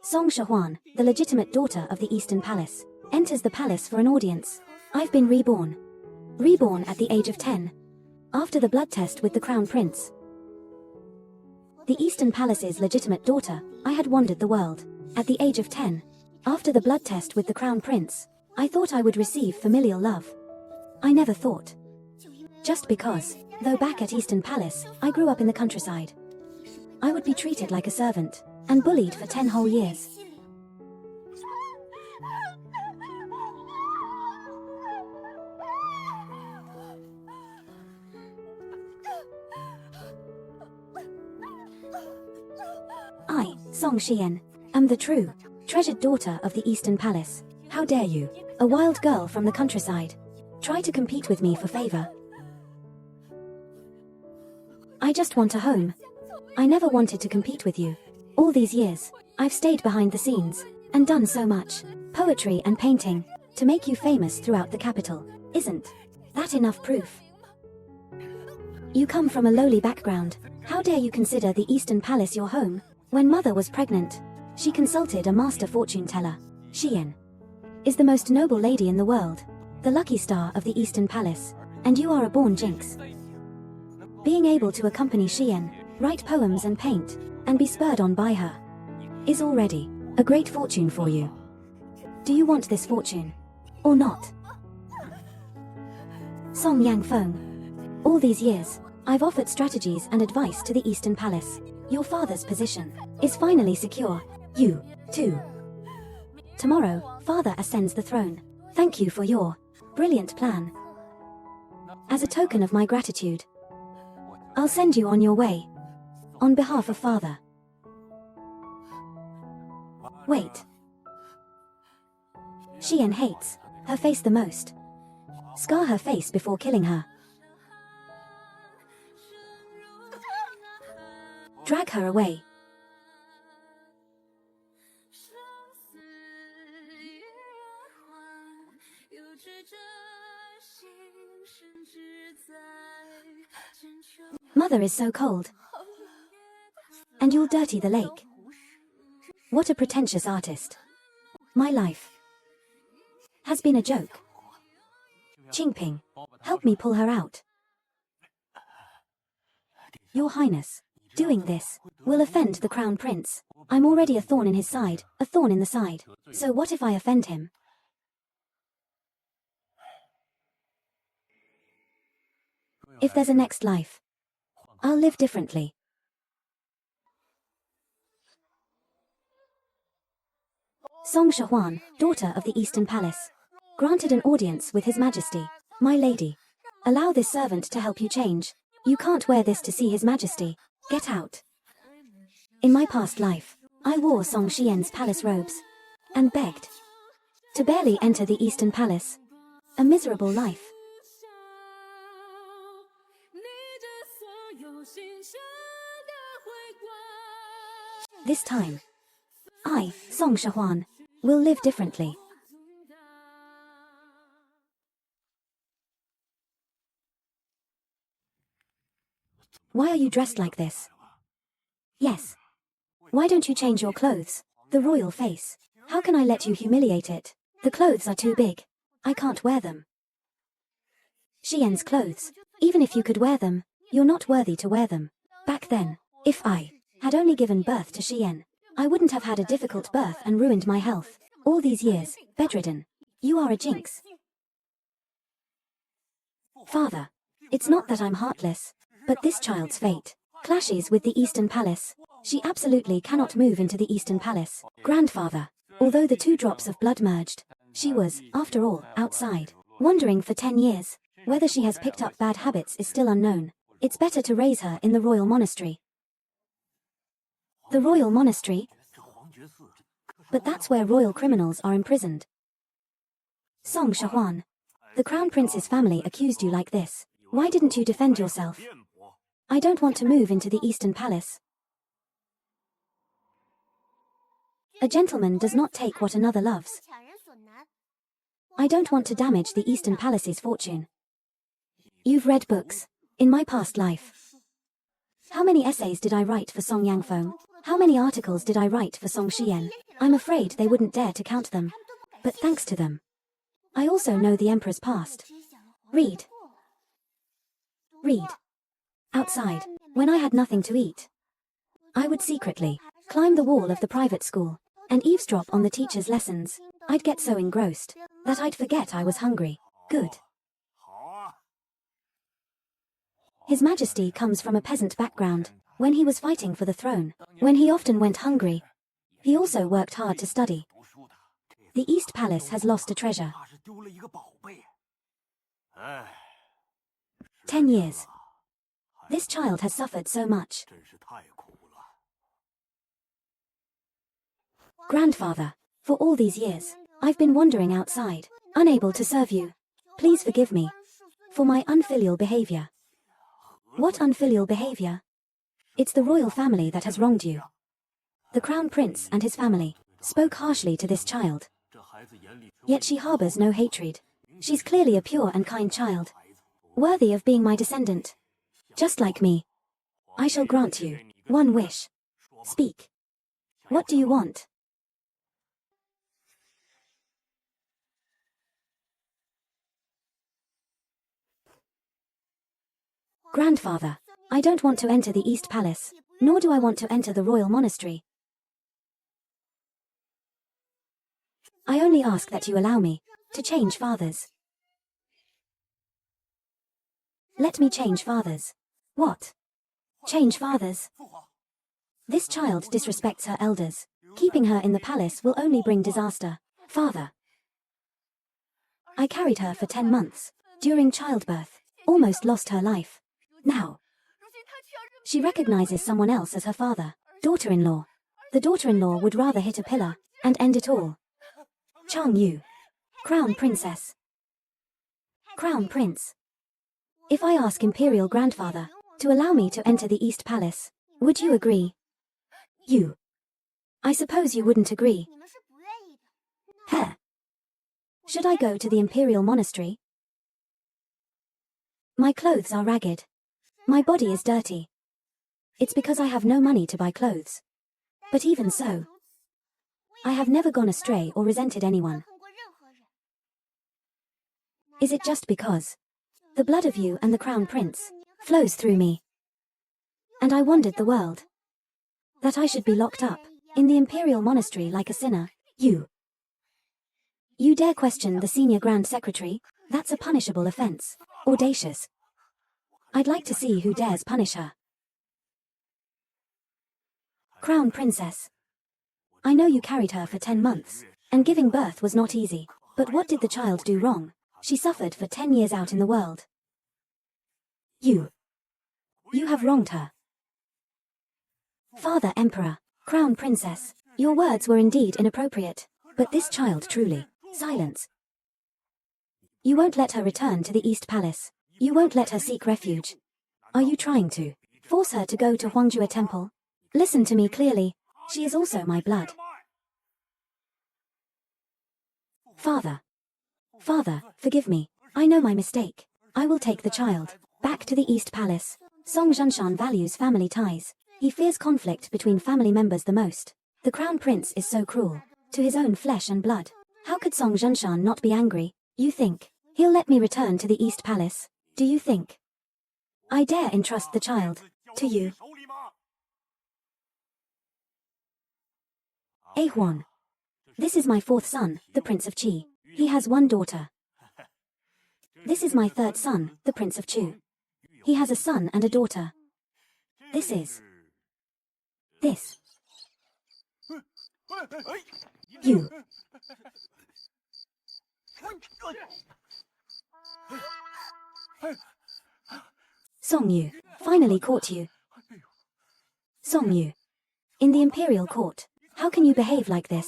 Song Shahuan, the legitimate daughter of the Eastern Palace, enters the palace for an audience. I've been reborn. Reborn at the age of 10. After the blood test with the Crown Prince. The Eastern Palace's legitimate daughter, I had wandered the world. At the age of 10. After the blood test with the Crown Prince, I thought I would receive familial love. I never thought. Just because, though back at Eastern Palace, I grew up in the countryside. I would be treated like a servant, and bullied for 10 whole years. I, Song Xian, am the true, treasured daughter of the Eastern Palace. How dare you, a wild girl from the countryside, try to compete with me for favor? I just want a home. I never wanted to compete with you. All these years, I've stayed behind the scenes, and done so much, poetry and painting, to make you famous throughout the capital. Isn't that enough proof? You come from a lowly background. How dare you consider the Eastern Palace your home? When mother was pregnant, she consulted a master fortune teller. Xian is the most noble lady in the world, the lucky star of the Eastern Palace, and you are a born jinx. Being able to accompany Xian, write poems and paint, and be spurred on by her, is already a great fortune for you. Do you want this fortune? Or not? Song Yangfeng. All these years, I've offered strategies and advice to the Eastern Palace. Your father's position is finally secure. You, too. Tomorrow, father ascends the throne. Thank you for your brilliant plan. As a token of my gratitude, I'll send you on your way. On behalf of father. Wait. Xian hates her face the most. Scar her face before killing her. Drag her away. Mother is so cold. And you'll dirty the lake. What a pretentious artist. My life has been a joke. Qingping, help me pull her out. Your Highness, doing this will offend the Crown Prince. I'm already a thorn in his side, a thorn in the side. So what if I offend him? If there's a next life, I'll live differently. Song Shahuan, daughter of the Eastern Palace, granted an audience with His Majesty. My lady, allow this servant to help you change. You can't wear this to see His Majesty. Get out. In my past life, I wore Song Xian's palace robes, and begged to barely enter the Eastern Palace. A miserable life. This time, I, Song Shahuan, will live differently. Why are you dressed like this? Yes. Why don't you change your clothes? The royal face. How can I let you humiliate it? The clothes are too big. I can't wear them. Xian's clothes. Even if you could wear them, you're not worthy to wear them. Back then, if I had only given birth to Xian, I wouldn't have had a difficult birth and ruined my health. All these years, bedridden. You are a jinx. Father, it's not that I'm heartless, but this child's fate clashes with the Eastern Palace. She absolutely cannot move into the Eastern Palace. Grandfather, although the 2 drops of blood merged, she was, after all, outside, wandering for 10 years. Whether she has picked up bad habits is still unknown. It's better to raise her in the royal monastery. The royal monastery? But that's where royal criminals are imprisoned. Song Shahuan, the Crown Prince's family accused you like this. Why didn't you defend yourself? I don't want to move into the Eastern Palace. A gentleman does not take what another loves. I don't want to damage the Eastern Palace's fortune. You've read books. In my past life, how many essays did I write for Song Yangfeng? How many articles did I write for Song Shiyan? I'm afraid they wouldn't dare to count them. But thanks to them, I also know the emperor's past. Read. Read. Outside, when I had nothing to eat, I would secretly climb the wall of the private school and eavesdrop on the teacher's lessons. I'd get so engrossed that I'd forget I was hungry. Good. His Majesty comes from a peasant background. When he was fighting for the throne, when he often went hungry, he also worked hard to study. The East Palace has lost a treasure. 10 years. This child has suffered so much. Grandfather, for all these years, I've been wandering outside, unable to serve you. Please forgive me for my unfilial behavior. What unfilial behavior? It's the royal family that has wronged you. The crown prince and his family spoke harshly to this child. Yet she harbors no hatred. She's clearly a pure and kind child, worthy of being my descendant. Just like me. I shall grant you one wish. Speak. What do you want? Grandfather, I don't want to enter the East Palace, nor do I want to enter the royal monastery. I only ask that you allow me to change fathers. Let me change fathers. What? Change fathers? This child disrespects her elders. Keeping her in the palace will only bring disaster. Father. I carried her for 10 months. During childbirth, almost lost her life. Now, she recognizes someone else as her father. Daughter-in-law. The daughter-in-law would rather hit a pillar and end it all. Chang Yu. Crown Princess. Crown Prince. If I ask Imperial Grandfather to allow me to enter the East Palace, would you agree? You. I suppose you wouldn't agree. Heh. Should I go to the Imperial Monastery? My clothes are ragged. My body is dirty. It's because I have no money to buy clothes. But even so, I have never gone astray or resented anyone. Is it just because the blood of you and the Crown Prince flows through me, and I wandered the world, that I should be locked up in the Imperial Monastery like a sinner? You dare question the Senior Grand Secretary? That's a punishable offense. Audacious. I'd like to see who dares punish her. Crown Princess. I know you carried her for 10 months, and giving birth was not easy. But what did the child do wrong? She suffered for 10 years out in the world. You have wronged her. Father Emperor, Crown Princess, your words were indeed inappropriate. But this child truly. Silence. You won't let her return to the East Palace. You won't let her seek refuge. Are you trying to force her to go to Huangjue Temple? Listen to me clearly. She is also my blood. Father. Father, forgive me. I know my mistake. I will take the child back to the East Palace. Song Zhanshan values family ties. He fears conflict between family members the most. The Crown Prince is so cruel to his own flesh and blood. How could Song Zhanshan not be angry? You think he'll let me return to the East Palace? Do you think I dare entrust the child to you? Huan. This is my 4th son, the Prince of Qi. He has 1 daughter. This is my 3rd son, the Prince of Chu. He has a son and a daughter. This. You. Song Yu, finally caught you. Song Yu. In the Imperial Court, how can you behave like this?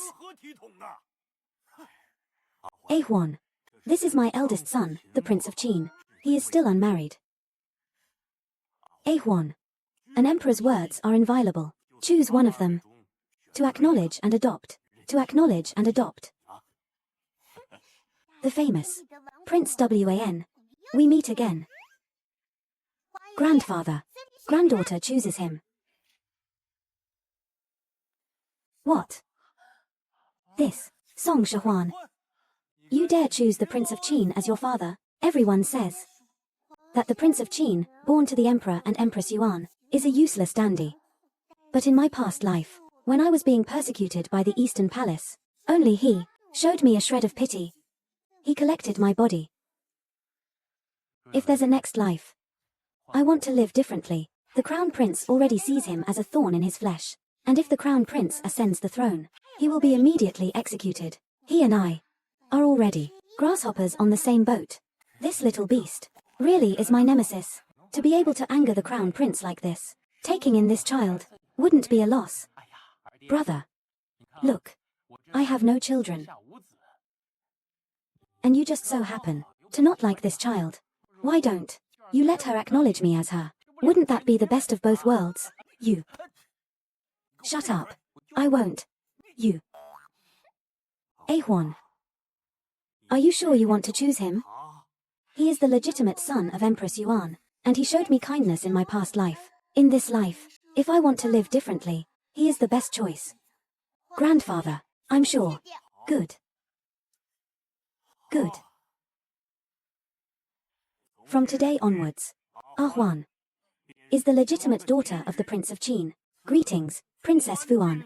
Huan. This is my eldest son, the Prince of Qin. He is still unmarried. Huan. An emperor's words are inviolable. Choose one of them. To acknowledge and adopt. To acknowledge and adopt. The famous Prince Wan. We meet again. Grandfather. Granddaughter chooses him. What? This, Song Shahuan. You dare choose the Prince of Qin as your father? Everyone says that the Prince of Qin, born to the Emperor and Empress Yuan, is a useless dandy. But in my past life, when I was being persecuted by the Eastern Palace, only he showed me a shred of pity. He collected my body. If there's a next life, I want to live differently. The Crown Prince already sees him as a thorn in his flesh, and if the Crown Prince ascends the throne, he will be immediately executed. He and I are already grasshoppers on the same boat. This little beast really is my nemesis. To be able to anger the Crown Prince like this, taking in this child, wouldn't be a loss. Brother, look, I have no children. And you just so happen to not like this child. Why don't you let her acknowledge me as her? Wouldn't that be the best of both worlds? You. Shut up. I won't. You. Ahuan. Are you sure you want to choose him? He is the legitimate son of Empress Yuan, and he showed me kindness in my past life. In this life, if I want to live differently, he is the best choice. Grandfather, I'm sure. Good. Good. From today onwards, Ahuan is the legitimate daughter of the Prince of Qin. Greetings, Princess Fuan.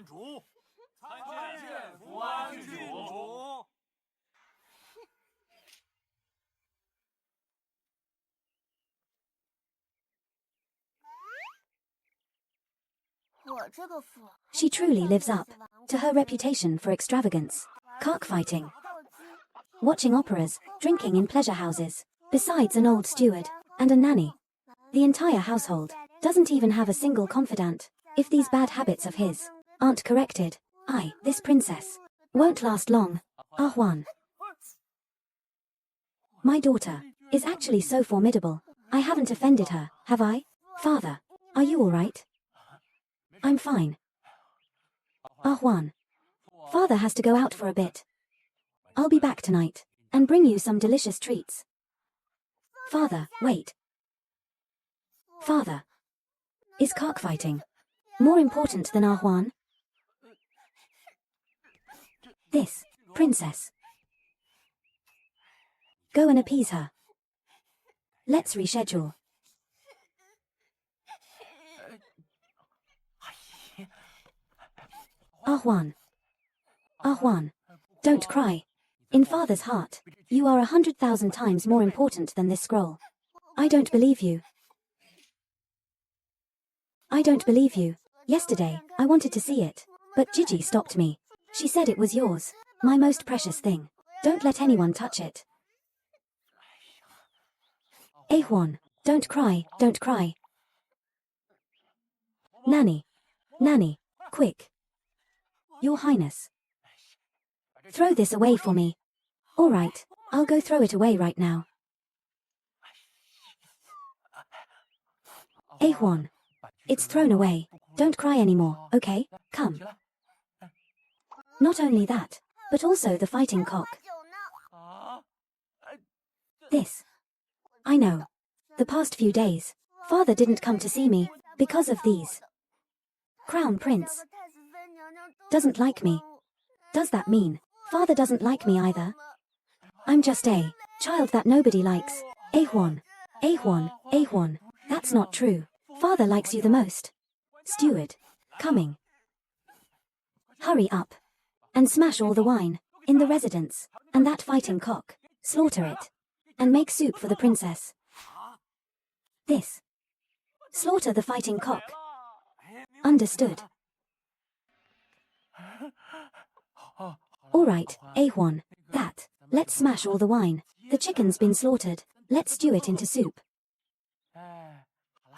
She truly lives up to her reputation for extravagance, cockfighting, watching operas, drinking in pleasure houses, besides an old steward and a nanny. The entire household doesn't even have a single confidant. If these bad habits of his aren't corrected, this princess, won't last long. Ahuan. My daughter is actually so formidable. I haven't offended her, have I? Father, are you all right? I'm fine. Ahuan. Father has to go out for a bit. I'll be back tonight and bring you some delicious treats. Father, wait. Father, is cockfighting more important than Ahuan? This princess. Go and appease her. Let's reschedule. Ahuan. Ahuan. Don't cry. In Father's heart, you are 100,000 times more important than this scroll. I don't believe you. I don't believe you. Yesterday, I wanted to see it, but Gigi stopped me. She said it was yours, my most precious thing. Don't let anyone touch it. Ahuan, don't cry, don't cry. Nanny. Nanny, quick. Your Highness. Throw this away for me. All right, I'll go throw it away right now. Ahuan. It's thrown away. Don't cry anymore, okay? Come. Not only that, but also the fighting cock. This. I know. The past few days, Father didn't come to see me because of these. Crown Prince doesn't like me. Does that mean Father doesn't like me either? I'm just a child that nobody likes. Ahuan. Ahuan. Ahuan. That's not true. Father likes you the most. Steward. Coming. Hurry up. And smash all the wine in the residence, and that fighting cock. Slaughter it. And make soup for the princess. This. Slaughter the fighting cock. Understood. All right, Ahuan. That. Let's smash all the wine. The chicken's been slaughtered. Let's stew it into soup.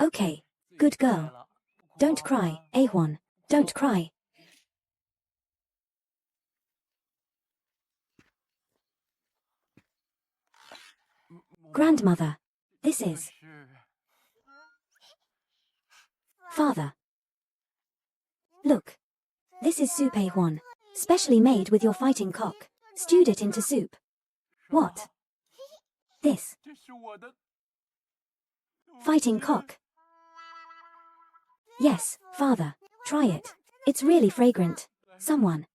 Okay. Good girl. Don't cry, Ahuan. Don't cry. Grandmother. This is Father. Look. This is soup, Ahuan. Specially made with your fighting cock. Stewed it into soup. What? This. Fighting cock. Yes, Father. Try it. It's really fragrant. Someone.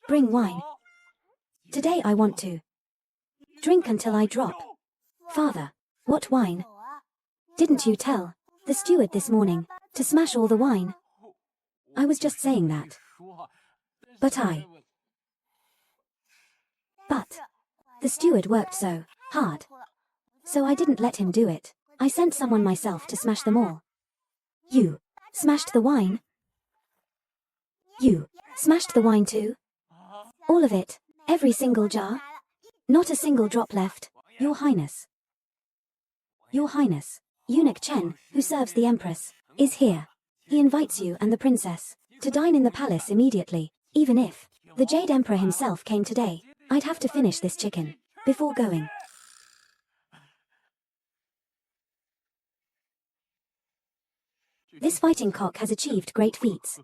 Bring wine. Today I want to drink until I drop. Father. What wine? Didn't you tell the steward this morning to smash all the wine? I was just saying that. But the steward worked so hard. So I didn't let him do it. I sent someone myself to smash them all. You smashed the wine? You smashed the wine too? All of it? Every single jar? Not a single drop left, Your Highness. Your Highness, Eunuch Chen, who serves the Empress, is here. He invites you and the princess to dine in the palace immediately. Even if the Jade Emperor himself came today, I'd have to finish this chicken before going. This fighting cock has achieved great feats.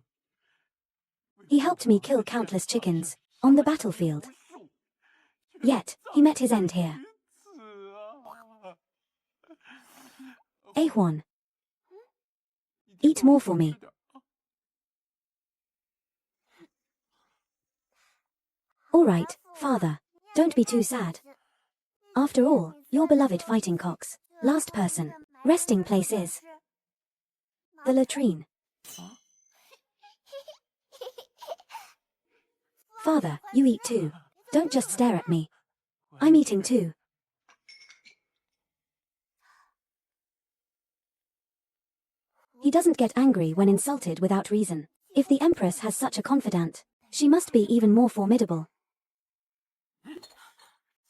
He helped me kill countless chickens on the battlefield. Yet, he met his end here. Ahuan. Eat more for me. All right, father. Don't be too sad. After all, your beloved fighting cock's last person resting place is the latrine. Father, you eat too. Don't just stare at me. I'm eating too. He doesn't get angry when insulted without reason. If the Empress has such a confidant, she must be even more formidable.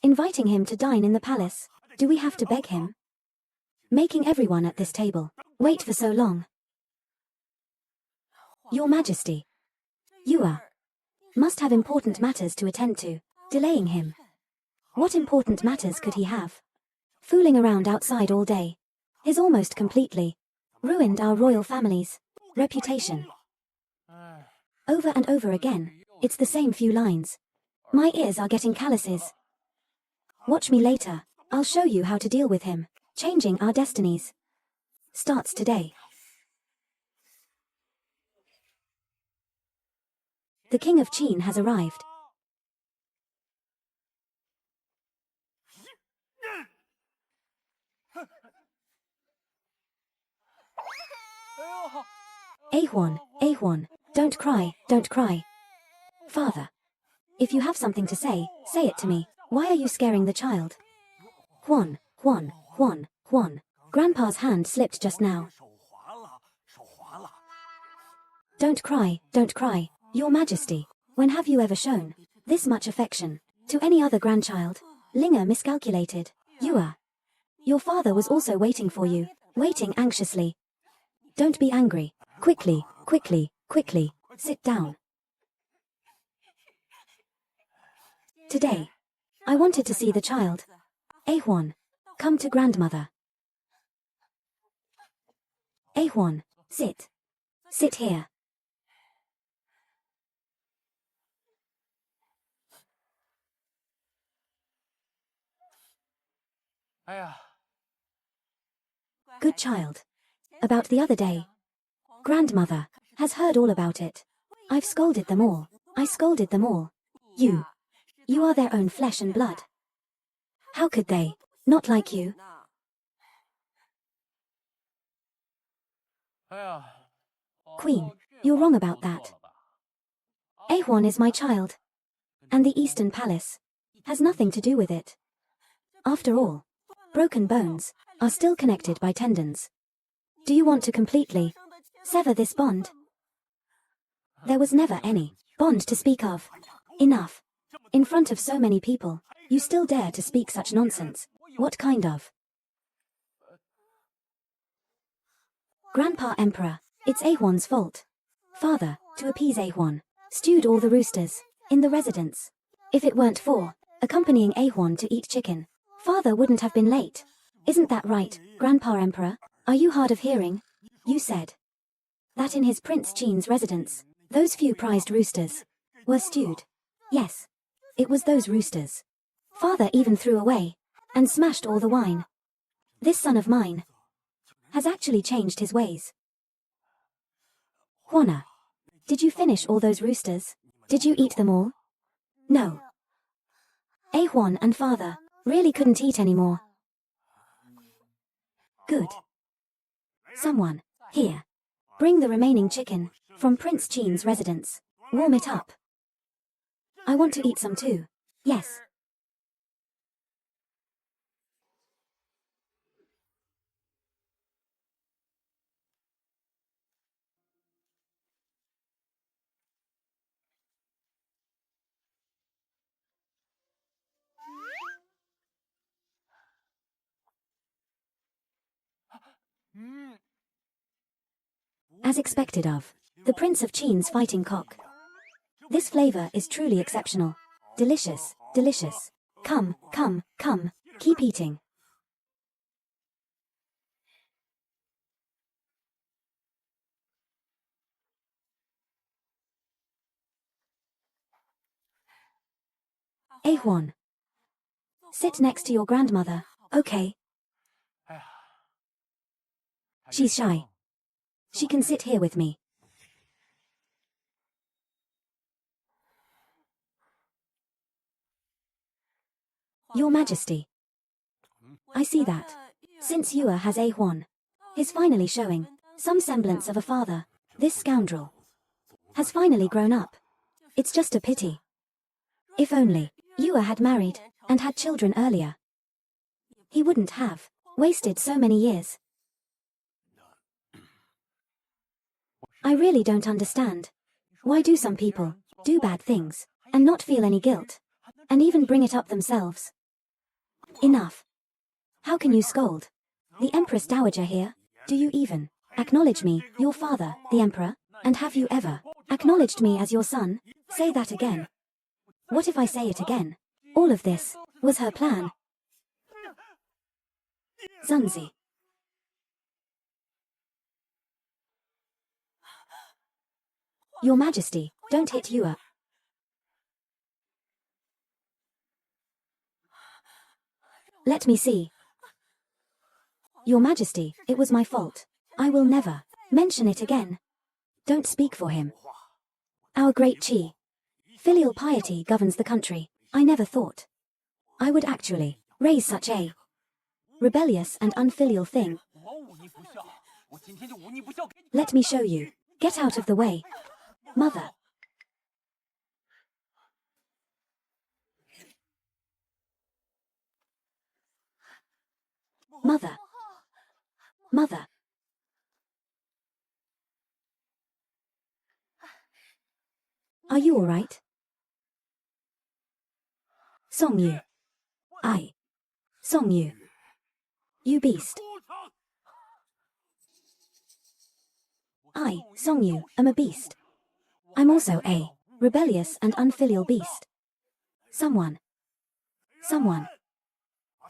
Inviting him to dine in the palace, do we have to beg him? Making everyone at this table wait for so long. Your Majesty, you must have important matters to attend to. Delaying him. What important matters could he have? Fooling around outside all day is almost completely ruined our royal family's reputation. Over and over again, it's the same few lines. My ears are getting calluses. Watch me later. I'll show you how to deal with him. Changing our destinies starts today. The King of Qin has arrived. Ahuan, don't cry, don't cry. Father, if you have something to say it to me. Why are you scaring the child? Huan. Grandpa's hand slipped just now. Don't cry, Your Majesty. When have you ever shown this much affection to any other grandchild? Linger miscalculated. Your father was also waiting for you, waiting anxiously. Don't be angry. Quickly, sit down. Today, I wanted to see the child. Ahuan, come to grandmother. Ahuan, sit here. Good child. About the other day, grandmother has heard all about it. I've scolded them all. I scolded them all. You are their own flesh and blood. How could they not like you? Queen, you're wrong about that. Ahuan is my child. And the Eastern Palace has nothing to do with it. After all, broken bones are still connected by tendons. Do you want to completely sever this bond? There was never any bond to speak of. Enough. In front of so many people, you still dare to speak such nonsense. What kind of? Grandpa Emperor, it's Ahuan's fault. Father, to appease Ahuan, stewed all the roosters in the residence. If it weren't for accompanying Ahuan to eat chicken, father wouldn't have been late. Isn't that right, Grandpa Emperor? Are you hard of hearing? You said that in his Prince Qin's residence, those few prized roosters were stewed. Yes, it was those roosters. Father even threw away and smashed all the wine. This son of mine has actually changed his ways. Huana, Did you finish all those roosters? Did you eat them all? No. Ahuan and father really couldn't eat anymore. Good. Someone, here. Bring the remaining chicken from Prince Qin's residence. Warm it up. I want to eat some too. Yes. As expected of the Prince of Qin's fighting cock. This flavor is truly exceptional. Delicious, delicious. Come, come, come. Keep eating. Ahuan. Sit next to your grandmother, okay? She's shy. She can sit here with me. Your Majesty. I see that. Since Yue has Ahuan, is finally showing some semblance of a father. This scoundrel has finally grown up. It's just a pity. If only Yue had married and had children earlier, he wouldn't have wasted so many years. I really don't understand. Why do some people do bad things and not feel any guilt, and even bring it up themselves? Enough. How can you scold the Empress Dowager here? Do you even acknowledge me, your father, the Emperor? And have you ever acknowledged me as your son? Say that again. What if I say it again? All of this was her plan. Zunzi. Your Majesty, don't hit Yue. Let me see. Your Majesty, it was my fault. I will never mention it again. Don't speak for him. Our great Qi. Filial piety governs the country. I never thought I would actually raise such a rebellious and unfilial thing. Let me show you. Get out of the way. Mother. Mother. Mother. Are you all right? Song Yu. Song Yu. You beast. I, Song Yu, am a beast. I'm also a rebellious and unfilial beast. Someone.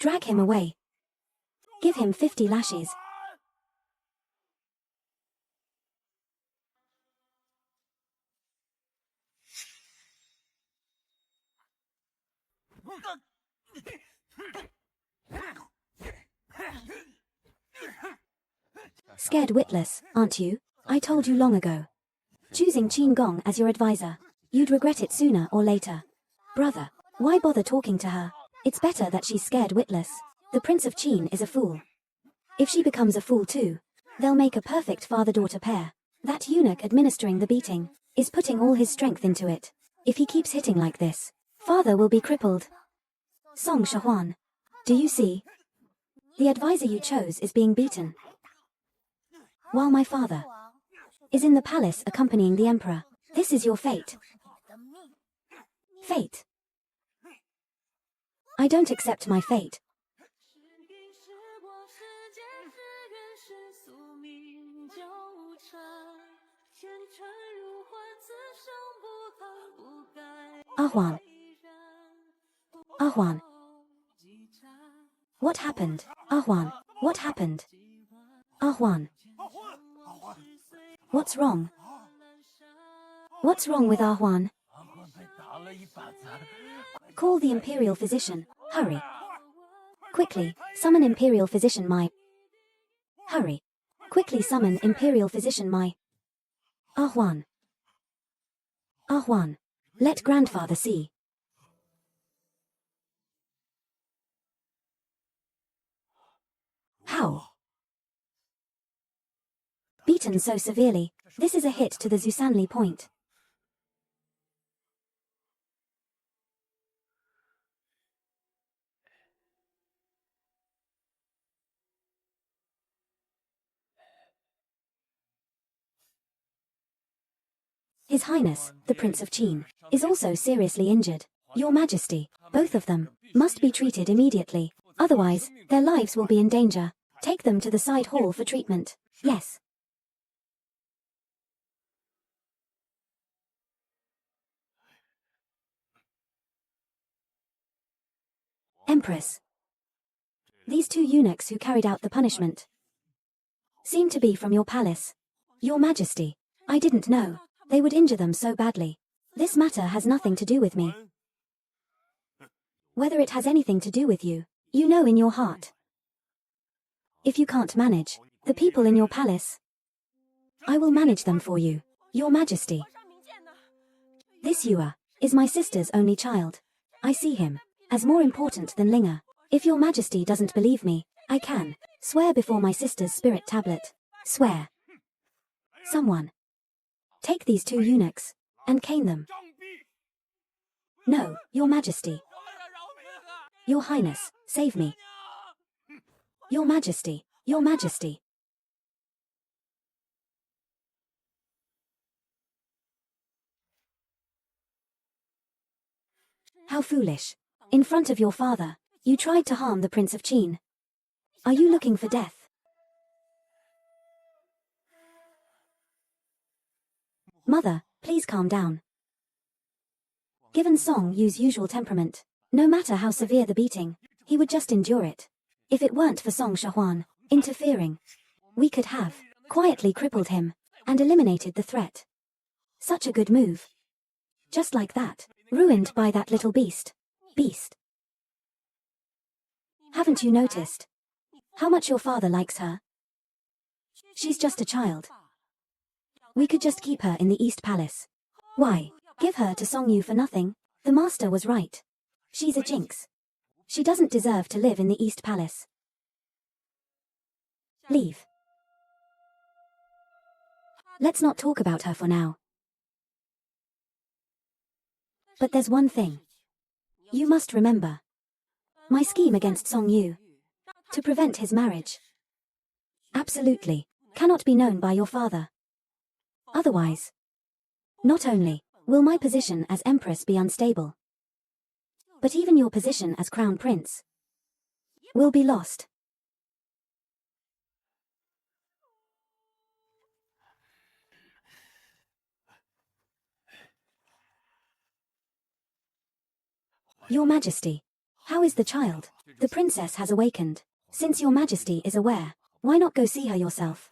Drag him away. Give him 50 lashes. Scared witless, aren't you? I told you long ago. Choosing Qin Gong as your advisor. You'd regret it sooner or later. Brother, why bother talking to her? It's better that she's scared witless. The Prince of Qin is a fool. If she becomes a fool too, they'll make a perfect father-daughter pair. That eunuch administering the beating is putting all his strength into it. If he keeps hitting like this, father will be crippled. Song Shahuan. Do you see? The advisor you chose is being beaten, while my father is in the palace accompanying the emperor. This is your fate. Fate. I don't accept my fate. Ahuan. Ahuan. What happened? Ahuan. What happened? Ahuan. What's wrong? What's wrong with Ahuan? Call the imperial physician. Hurry. Quickly, summon imperial physician Mai. Hurry. Quickly summon imperial physician Mai. Ahuan. Ah Huan. Let grandfather see. How? Beaten so severely, this is a hit to the Zusanli point. His Highness, the Prince of Qin, is also seriously injured. Your Majesty, both of them, must be treated immediately. Otherwise, their lives will be in danger. Take them to the side hall for treatment. Yes. Empress. These two eunuchs who carried out the punishment seem to be from your palace. Your Majesty, I didn't know they would injure them so badly. This matter has nothing to do with me. Whether it has anything to do with you, you know in your heart. If you can't manage the people in your palace, I will manage them for you, Your Majesty. This Yua is my sister's only child. I see him as more important than Linga. If Your Majesty doesn't believe me, I can swear before my sister's spirit tablet. Swear. Someone. Take these two eunuchs and cane them. No, Your Majesty. Your Highness, save me. Your Majesty, Your Majesty. How foolish. In front of your father, you tried to harm the Prince of Qin. Are you looking for death? Mother, please calm down. Given Song Yu's usual temperament, no matter how severe the beating, he would just endure it. If it weren't for Song Shahuan interfering, we could have quietly crippled him and eliminated the threat. Such a good move. Just like that, ruined by that little beast. Beast. Haven't you noticed how much your father likes her? She's just a child. We could just keep her in the East Palace. Why give her to Song Yu for nothing? The master was right. She's a jinx. She doesn't deserve to live in the East Palace. Leave. Let's not talk about her for now. But there's one thing. You must remember. My scheme against Song Yu. To prevent his marriage. Absolutely. Cannot be known by your father. Otherwise. Not only will my position as Empress be unstable, but even your position as Crown Prince will be lost. Your Majesty, how is the child? The princess has awakened. Since Your Majesty is aware, why not go see her yourself?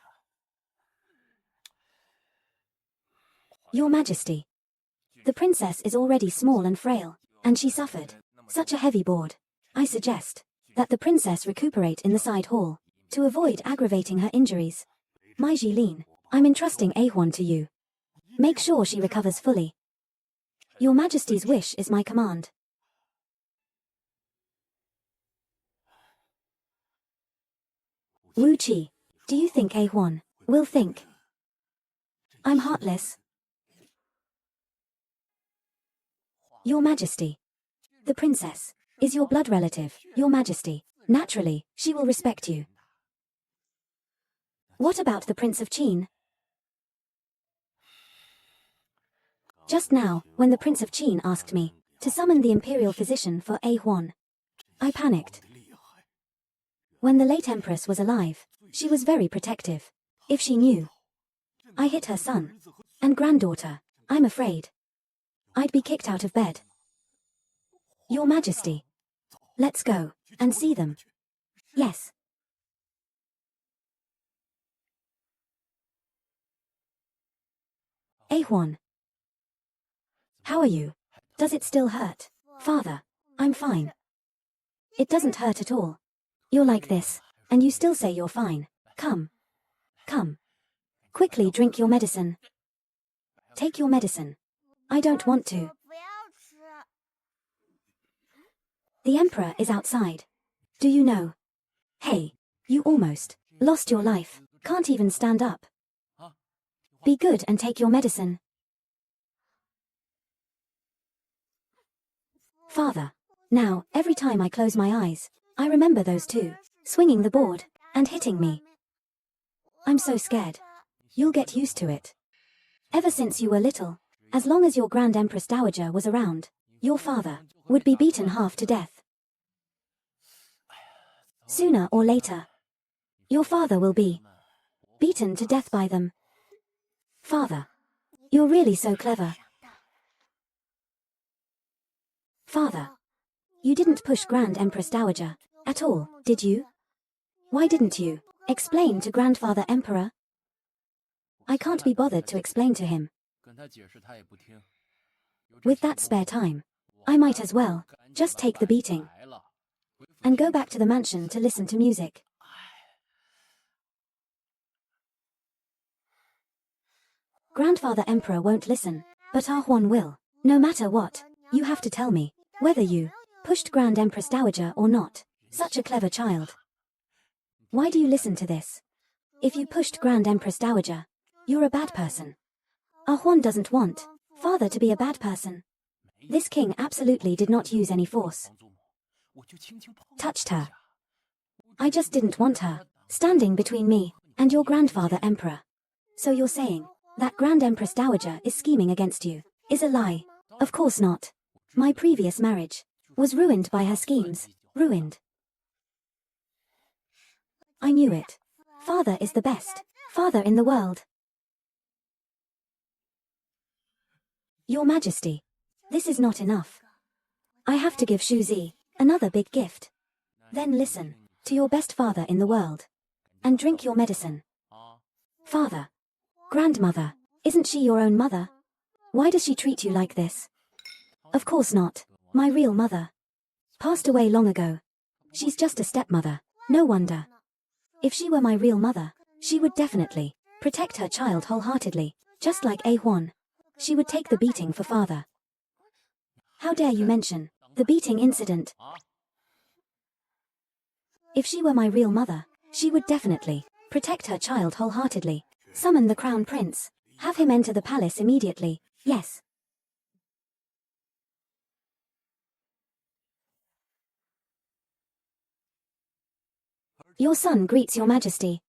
Your Majesty, the princess is already small and frail, and she suffered such a heavy board. I suggest that the princess recuperate in the side hall to avoid aggravating her injuries. My Jilin, I'm entrusting Ahuan to you. Make sure she recovers fully. Your Majesty's wish is my command. Wu Qi, do you think Ahuan will think I'm heartless? Your Majesty, the princess is your blood relative, Your Majesty. Naturally, she will respect you. What about the Prince of Qin? Just now, when the Prince of Qin asked me to summon the imperial physician for Ahuan, I panicked. When the late Empress was alive, she was very protective. If she knew I hit her son and granddaughter, I'm afraid I'd be kicked out of bed. Your Majesty, let's go and see them. Yes. Ahuan, how are you? Does it still hurt? Father, I'm fine. It doesn't hurt at all. You're like this, and you still say you're fine. Come. Come. Quickly drink your medicine. Take your medicine. I don't want to. The emperor is outside. Do you know? Hey, you almost lost your life. Can't even stand up. Be good and take your medicine. Father. Now, every time I close my eyes, I remember those two, swinging the board, and hitting me. I'm so scared. You'll get used to it. Ever since you were little, as long as your Grand Empress Dowager was around, your father would be beaten half to death. Sooner or later, your father will be beaten to death by them. Father. You're really so clever. Father. You didn't push Grand Empress Dowager at all, did you? Why didn't you explain to Grandfather Emperor? I can't be bothered to explain to him. With that spare time, I might as well just take the beating and go back to the mansion to listen to music. Grandfather Emperor won't listen, but Ah Huan will. No matter what, you have to tell me whether you pushed Grand Empress Dowager or not. Such a clever child. Why do you listen to this? If you pushed Grand Empress Dowager, you're a bad person. Ah Huan doesn't want father to be a bad person. This king absolutely did not use any force. Touched her. I just didn't want her standing between me and your grandfather emperor. So you're saying that Grand Empress Dowager is scheming against you is a lie? Of course not. My previous marriage was ruined by her schemes. Ruined. I knew it. Father is the best father in the world. Your Majesty, this is not enough. I have to give Shuzi another big gift. Then listen to your best father in the world and drink your medicine. Father. Grandmother, isn't she your own mother? Why does she treat you like this? Of course not. My real mother passed away long ago. She's just a stepmother. No wonder. If she were my real mother, she would definitely protect her child wholeheartedly, just like Ah Huan. She would take the beating for father. How dare you mention the beating incident? If she were my real mother, she would definitely protect her child wholeheartedly. Summon the crown prince. Have him enter the palace immediately. Yes. Your son greets your majesty.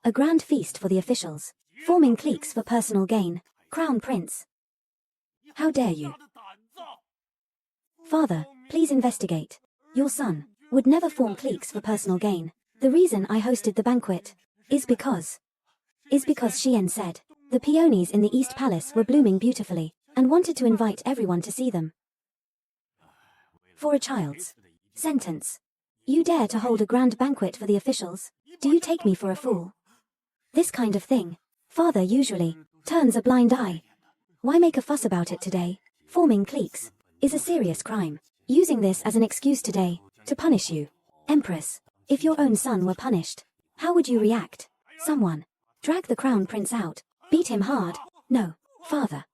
A grand feast for the officials, forming cliques for personal gain. Crown prince. How dare you? Father, please investigate. Your son would never form cliques for personal gain. The reason I hosted the banquet is because Xian said the peonies in the East Palace were blooming beautifully and wanted to invite everyone to see them. For a child's sentence. You dare to hold a grand banquet for the officials? Do you take me for a fool? This kind of thing, father usually turns a blind eye. Why make a fuss about it today? Forming cliques is a serious crime. Using this as an excuse today to punish you. Empress, if your own son were punished, how would you react? Someone drag the crown prince out, beat him hard. No, father.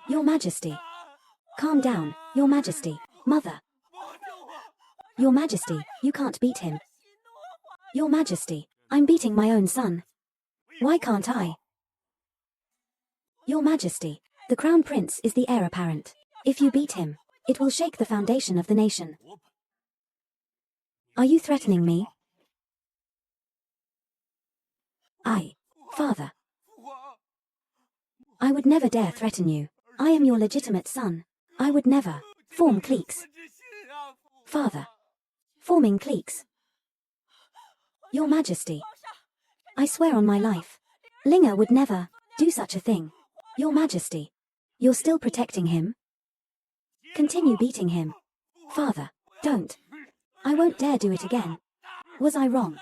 Your Majesty. Calm down, Your Majesty. Mother. Your Majesty, you can't beat him. Your Majesty, I'm beating my own son. Why can't I? Your Majesty, the crown prince is the heir apparent. If you beat him, it will shake the foundation of the nation. Are you threatening me? Father. I would never dare threaten you. I am your legitimate son. I would never form cliques. Father. Forming cliques. Your Majesty. I swear on my life. Linga would never do such a thing. Your Majesty. You're still protecting him? Continue beating him. Father. Don't. I won't dare do it again. Was I wrong?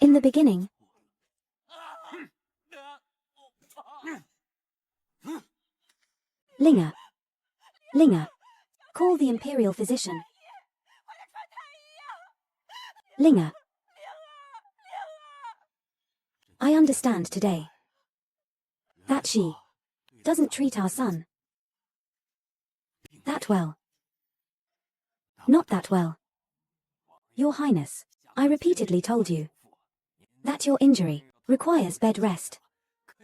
In the beginning. Linga. Call the imperial physician. Linga. I understand today that she doesn't treat our son that well. Not that well. Your Highness, I repeatedly told you that your injury requires bed rest.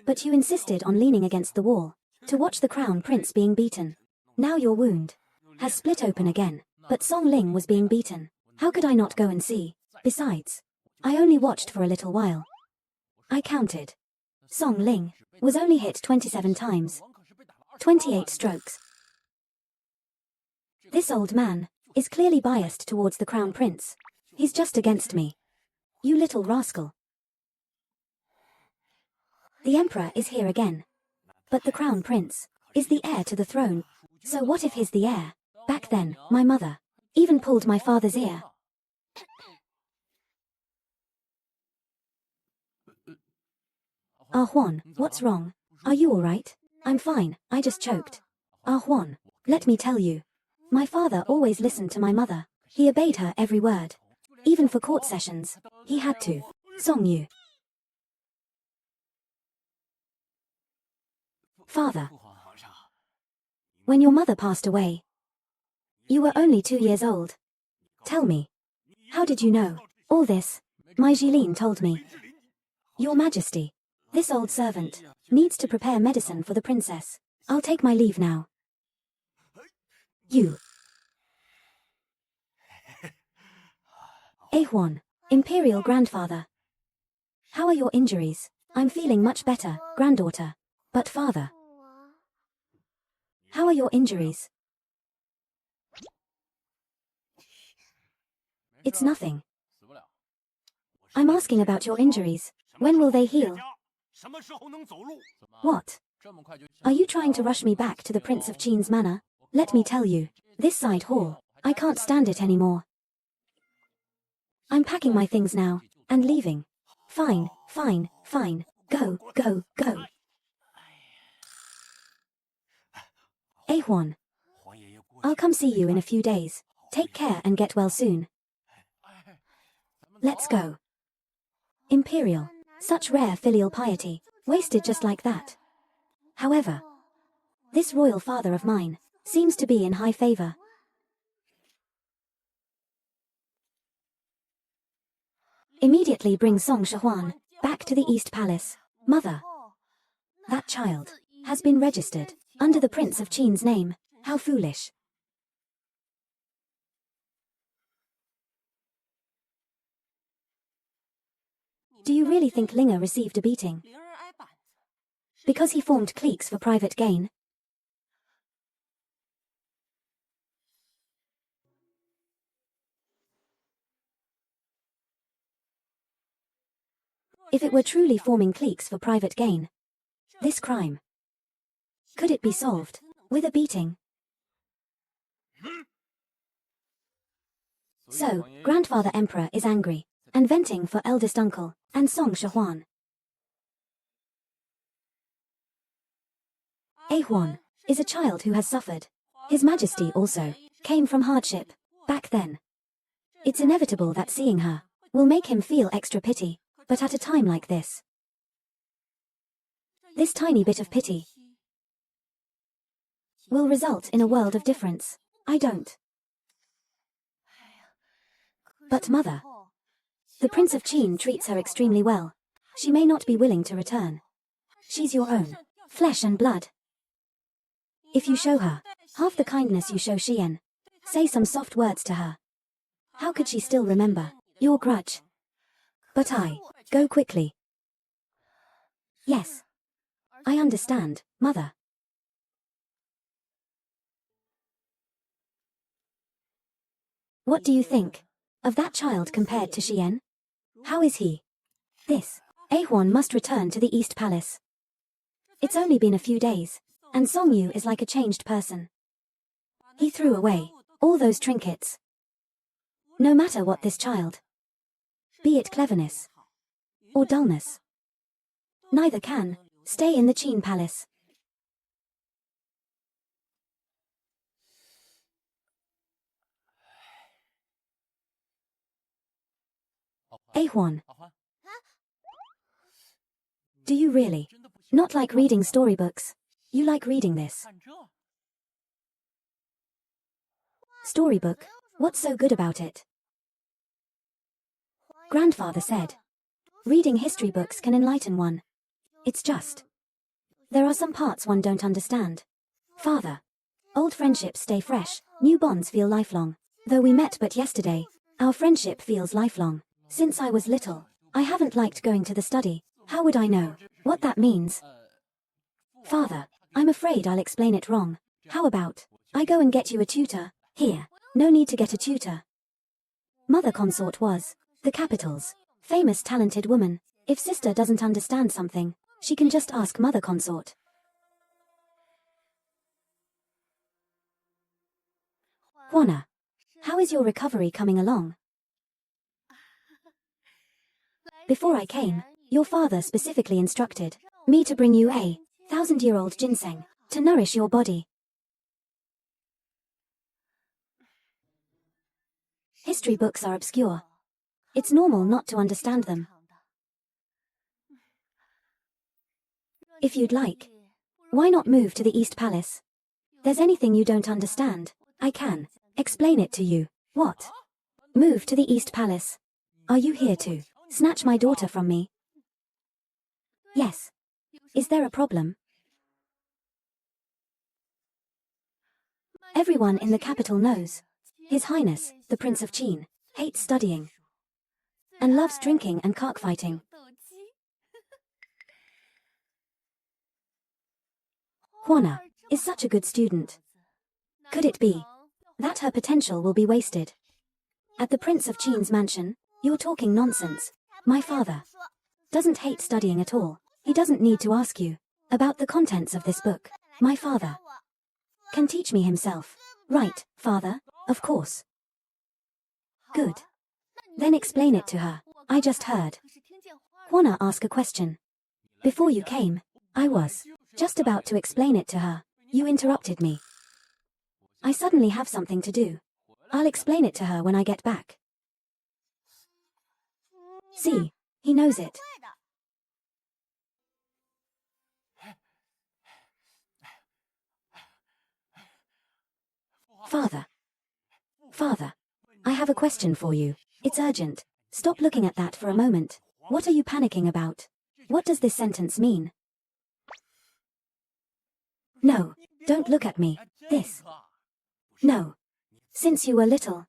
But you insisted on leaning against the wall to watch the crown prince being beaten. Now your wound has split open again, but Song Ling was being beaten. How could I not go and see? Besides, I only watched for a little while. I counted. Song Ling was only hit 27 times. 28 strokes. This old man is clearly biased towards the crown prince. He's just against me. You little rascal. The emperor is here again. But the crown prince is the heir to the throne. So what if he's the heir? Back then, my mother even pulled my father's ear. Ah Huan, what's wrong? Are you alright? I'm fine, I just choked. Ah Huan, let me tell you. My father always listened to my mother. He obeyed her every word. Even for court sessions, he had to. Song Yu. Father. When your mother passed away, you were only 2 years old. Tell me, how did you know all this? My Jilin told me. Your Majesty, this old servant needs to prepare medicine for the princess. I'll take my leave now. You. Huan, imperial grandfather. How are your injuries? I'm feeling much better, granddaughter. But father. How are your injuries? It's nothing. I'm asking about your injuries. When will they heal? What? Are you trying to rush me back to the Prince of Qin's manor? Let me tell you, this side hall, I can't stand it anymore. I'm packing my things now, and leaving. Fine, fine, fine. Go, go, go. Huan. I'll come see you in a few days. Take care and get well soon. Let's go. Imperial. Such rare filial piety, wasted just like that. However, this royal father of mine seems to be in high favor. Immediately bring Song Shahuan back to the East Palace. Mother. That child has been registered under the Prince of Qin's name. How foolish. Do you really think Linga received a beating? Because he formed cliques for private gain? If it were truly forming cliques for private gain, this crime, could it be solved with a beating? So, Grandfather Emperor is angry and venting for eldest uncle and Song Shahuan. Huan is a child who has suffered. His Majesty also came from hardship back then. It's inevitable that seeing her will make him feel extra pity, but at a time like this tiny bit of pity will result in a world of difference. I don't. But mother, the Prince of Qin treats her extremely well. She may not be willing to return. She's your own flesh and blood. If you show her half the kindness you show Xian, say some soft words to her, how could she still remember your grudge? But go quickly. Yes. I understand, mother. What do you think of that child compared to Xian? How is he? This Huan must return to the East Palace. It's only been a few days, and Song Yu is like a changed person. He threw away all those trinkets. No matter what this child, be it cleverness or dullness, neither can stay in the Qin Palace. A1. Do you really not like reading storybooks? You like reading this storybook? What's so good about it? Grandfather said, reading history books can enlighten one. It's just there are some parts one don't understand. Father, old friendships stay fresh, new bonds feel lifelong. Though we met but yesterday, our friendship feels lifelong. Since I was little, I haven't liked going to the study. How would I know what that means? Father, I'm afraid I'll explain it wrong. How about I go and get you a tutor? Here, no need to get a tutor. Mother consort was the capital's famous talented woman. If sister doesn't understand something, she can just ask mother consort. Juana, how is your recovery coming along? Before I came, your father specifically instructed me to bring you a 1,000-year-old ginseng to nourish your body. History books are obscure. It's normal not to understand them. If you'd like, why not move to the East Palace? There's anything you don't understand, I can explain it to you. What? Move to the East Palace? Are you here to snatch my daughter from me? Yes. Is there a problem? Everyone in the capital knows His Highness, the Prince of Qin, hates studying and loves drinking and cockfighting. Juana is such a good student. Could it be that her potential will be wasted? At the Prince of Qin's mansion, you're talking nonsense. My father doesn't hate studying at all. He doesn't need to ask you about the contents of this book. My father can teach me himself. Right, father? Of course. Good. Then explain it to her. I just heard Juana ask a question. Before you came, I was just about to explain it to her. You interrupted me. I suddenly have something to do. I'll explain it to her when I get back. See, he knows it. Father, I have a question for you. It's urgent. Stop looking at that for a moment. What are you panicking about? What does this sentence mean? No, don't look at me. This. No. Since you were little,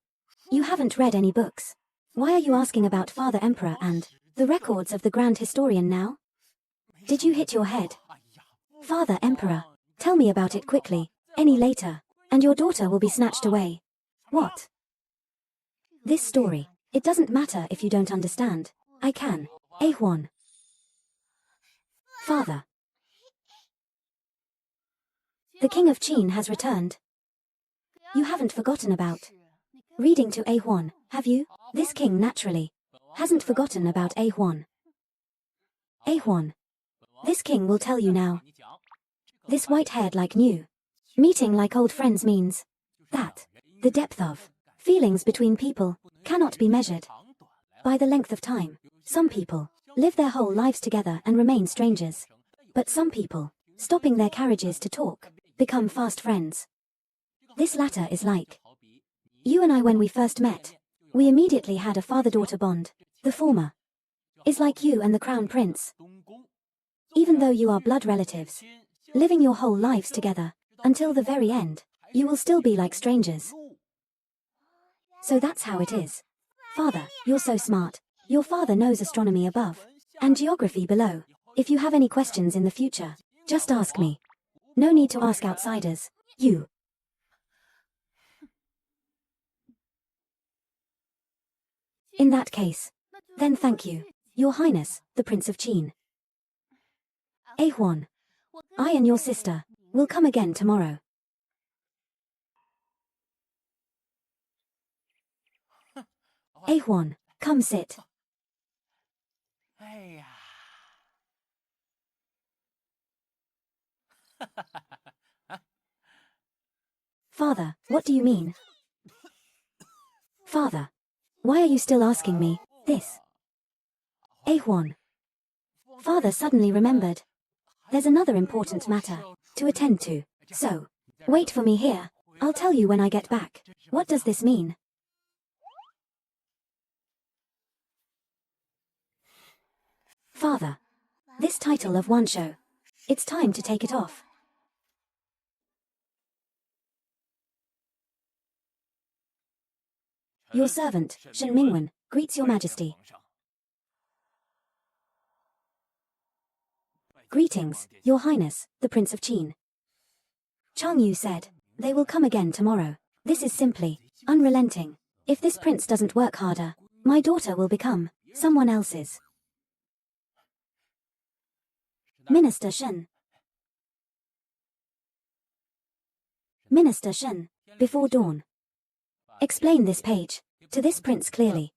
you haven't read any books. Why are you asking about Father Emperor and the records of the Grand Historian now? Did you hit your head? Father Emperor, tell me about it quickly. Any later, and your daughter will be snatched away. What? This story, it doesn't matter if you don't understand. I can. A1. Father. The King of Qin has returned. You haven't forgotten about reading to A1, have you? This king naturally hasn't forgotten about A1. A1. This king will tell you now. This white-haired like new meeting like old friends means that the depth of feelings between people cannot be measured by the length of time. Some people live their whole lives together and remain strangers. But some people, stopping their carriages to talk, become fast friends. This latter is like you and I when we first met. We immediately had a father-daughter bond. The former is like you and the crown prince. Even though you are blood relatives, living your whole lives together, until the very end, you will still be like strangers. So that's how it is. Father, you're so smart. Your father knows astronomy above and geography below. If you have any questions in the future, just ask me. No need to ask outsiders. You. In that case, then thank you, Your Highness, the Prince of Qin. A1. I and your sister will come again tomorrow. A1, come sit. Father, what do you mean? Father, why are you still asking me this? A1. Father suddenly remembered. There's another important matter to attend to. So, wait for me here. I'll tell you when I get back. What does this mean? Father. This title of one show. It's time to take it off. Your servant, Shen Mingwen, greets your majesty. Greetings, your highness, the Prince of Qin. Chang Yu said, they will come again tomorrow. This is simply unrelenting. If this prince doesn't work harder, my daughter will become someone else's. Minister Shen. Minister Shen, before dawn. Explain this page to this prince clearly.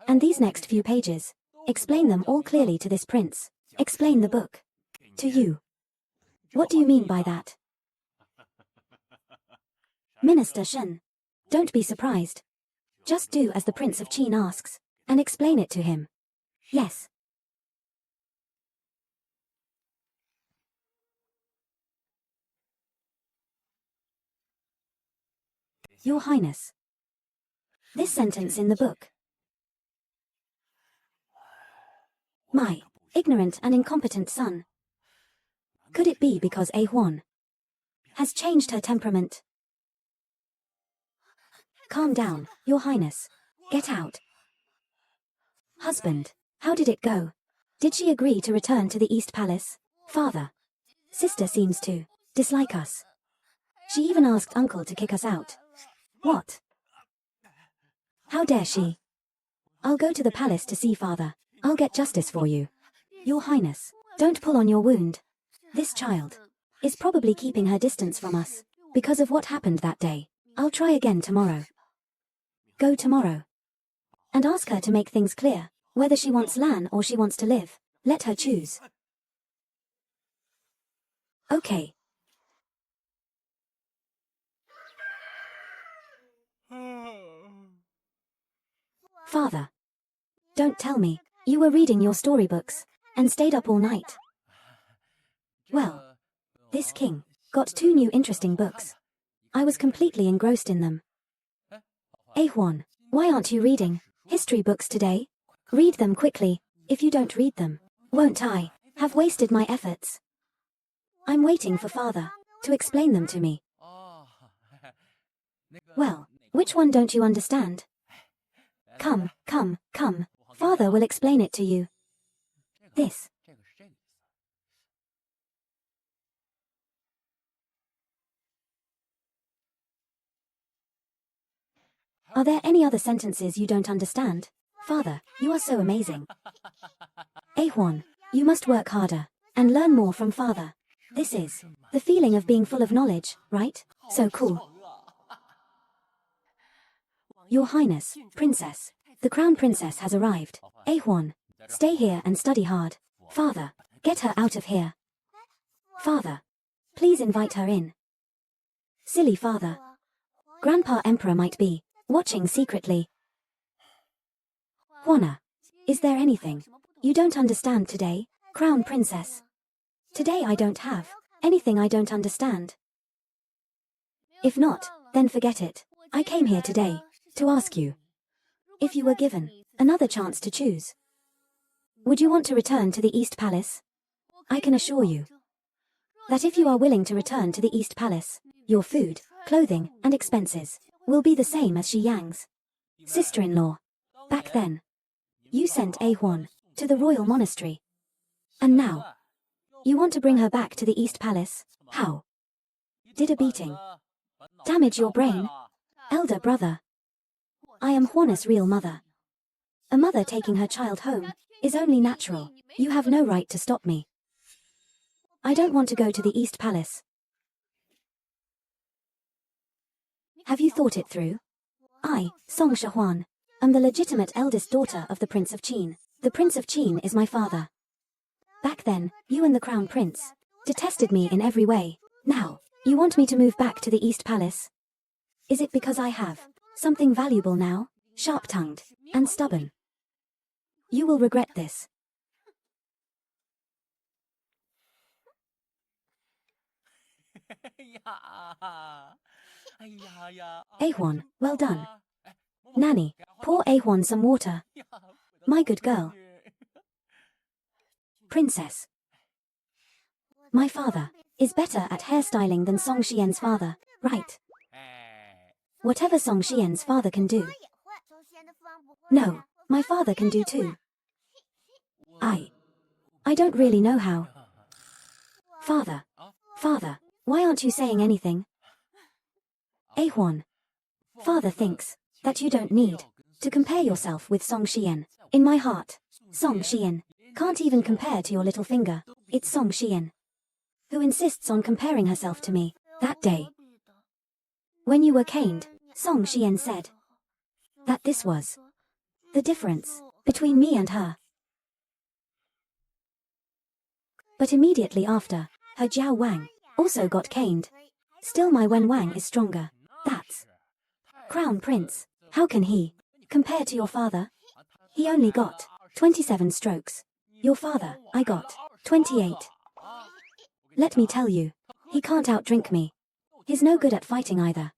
And these next few pages, explain them all clearly to this prince. Explain the book to you. What do you mean by that? Minister Shen, don't be surprised. Just do as the Prince of Qin asks, and explain it to him. Yes. Your Highness. This sentence in the book. My ignorant and incompetent son. Could it be because A Huan has changed her temperament? Calm down, Your Highness. Get out. Husband, how did it go? Did she agree to return to the East Palace? Father. Sister seems to dislike us. She even asked uncle to kick us out. What? How dare she? I'll go to the palace to see father. I'll get justice for you. Your Highness, don't pull on your wound. This child is probably keeping her distance from us because of what happened that day. I'll try again tomorrow. Go tomorrow. And ask her to make things clear, whether she wants Lan or she wants to live. Let her choose. Okay. Father. Don't tell me, you were reading your storybooks, and stayed up all night. Well, this king got 2 new interesting books. I was completely engrossed in them. A Huan, why aren't you reading history books today? Read them quickly. If you don't read them, won't I have wasted my efforts? I'm waiting for father to explain them to me. Well, which one don't you understand? Come, come, come. Father will explain it to you. This. Are there any other sentences you don't understand? Father, you are so amazing. A Huan, you must work harder and learn more from father. This is the feeling of being full of knowledge, right? So cool. Your Highness, Princess. The Crown Princess has arrived. A Huan, stay here and study hard. Father, get her out of here. Father, please invite her in. Silly father. Grandpa Emperor might be watching secretly. Huana, is there anything you don't understand today, Crown Princess? Today I don't have anything I don't understand. If not, then forget it. I came here today to ask you. If you were given another chance to choose, would you want to return to the East Palace? I can assure you that if you are willing to return to the East Palace, your food, clothing, and expenses will be the same as Shi Yang's sister-in-law. Back then, you sent A Huan to the royal monastery. And now, you want to bring her back to the East Palace? How? Did a beating damage your brain? Elder brother. I am Huana's real mother. A mother taking her child home is only natural. You have no right to stop me. I don't want to go to the East Palace. Have you thought it through? I, Song Shahuan, am the legitimate eldest daughter of the Prince of Qin. The Prince of Qin is my father. Back then, you and the Crown Prince detested me in every way. Now, you want me to move back to the East Palace? Is it because I have something valuable now? sharp-tongued, and stubborn. You will regret this. Ahwan, well done. Nanny, pour Ahwan some water. My good girl. Princess. My father is better at hairstyling than Song Xian's father, right? Whatever Song Xian's father can do. No, my father can do too. I don't really know how. Father, why aren't you saying anything? Ahwan. Father thinks that you don't need to compare yourself with Song Xian. In my heart, Song Xian can't even compare to your little finger. It's Song Xian who insists on comparing herself to me. That day, when you were caned, Song Xian said that this was the difference between me and her. But immediately after, her Jiao Wang also got caned. Still my Wen Wang is stronger. That's Crown Prince. How can he compare to your father? He only got 27 strokes. Your father, I got 28. Let me tell you, he can't outdrink me. He's no good at fighting either.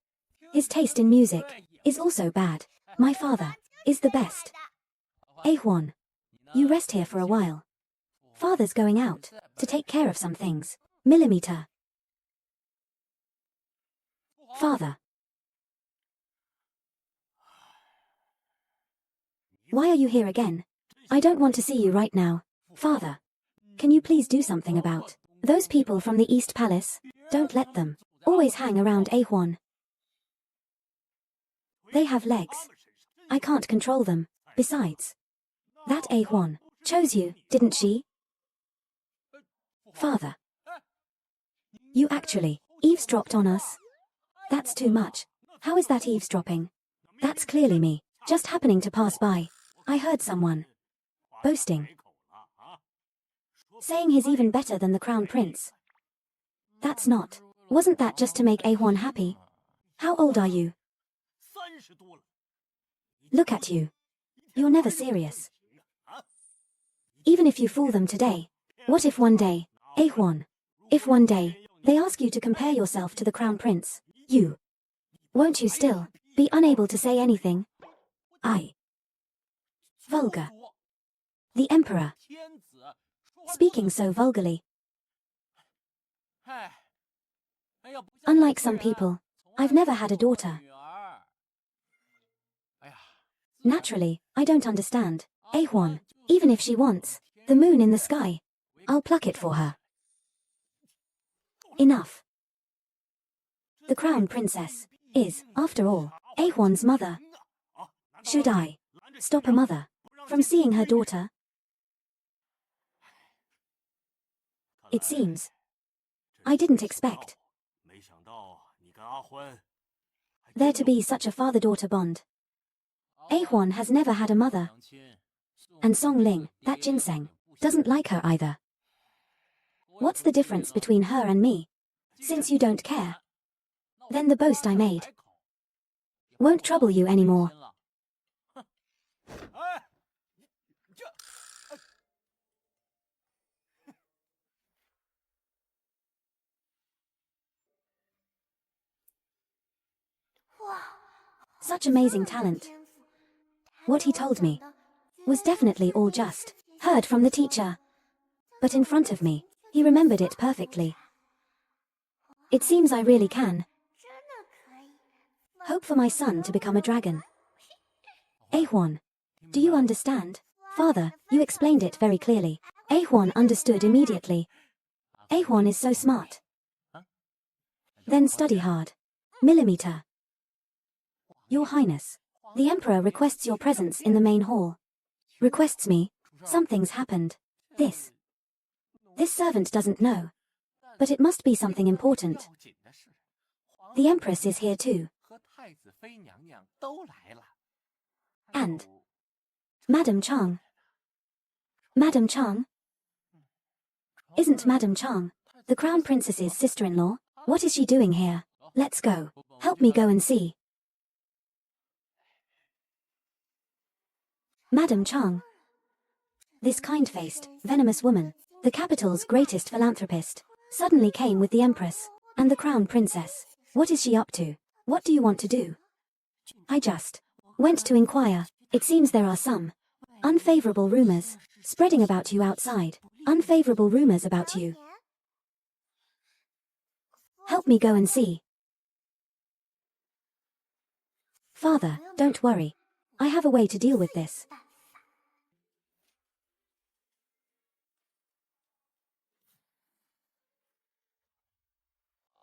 His taste in music is also bad. My father is the best. Ahwan, you rest here for a while. Father's going out to take care of some things. Millimeter. Father. Why are you here again? I don't want to see you right now. Father. Can you please do something about those people from the East Palace? Don't let them always hang around Ahwan. They have legs. I can't control them. Besides, that Ahwan chose you, didn't she? Father. You actually eavesdropped on us? That's too much. How is that eavesdropping? That's clearly me, just happening to pass by. I heard someone boasting, saying he's even better than the Crown Prince. That's not. Wasn't that just to make Ahwan happy? How old are you? Look at you. You're never serious. Even if you fool them today, what if one day, Ahwan, if one day, they ask you to compare yourself to the Crown Prince, won't you still be unable to say anything? Vulgar. The Emperor. Speaking so vulgarly. Unlike some people, I've never had a daughter. Naturally, I don't understand. Ahwan, even if she wants the moon in the sky, I'll pluck it for her. Enough. The Crown Princess is, after all, Ahwan's mother. Should I stop a mother from seeing her daughter? It seems I didn't expect there to be such a father-daughter bond. Ahwan has never had a mother. And Song Ling, that ginseng, doesn't like her either. What's the difference between her and me? Since you don't care, then the boast I made won't trouble you anymore. Such amazing talent. What he told me was definitely all just heard from the teacher. But in front of me, he remembered it perfectly. It seems I really can hope for my son to become a dragon. Ahwan, do you understand? Father, you explained it very clearly. Ahwan understood immediately. Ahwan is so smart. Then study hard. Millimeter. Your Highness, the Emperor requests your presence in the main hall. Requests me. Something's happened. This servant doesn't know. But it must be something important. The Empress is here too. And Madam Chang. Madam Chang? Isn't Madam Chang the Crown Princess's sister-in-law? What is she doing here? Let's go. Help me go and see. Madam Chang. This kind-faced, venomous woman, the capital's greatest philanthropist, suddenly came with the Empress and the Crown Princess. What is she up to? What do you want to do? I just went to inquire. It seems there are some unfavorable rumors spreading about you outside. Unfavorable rumors about you. Help me go and see. Father, don't worry. I have a way to deal with this.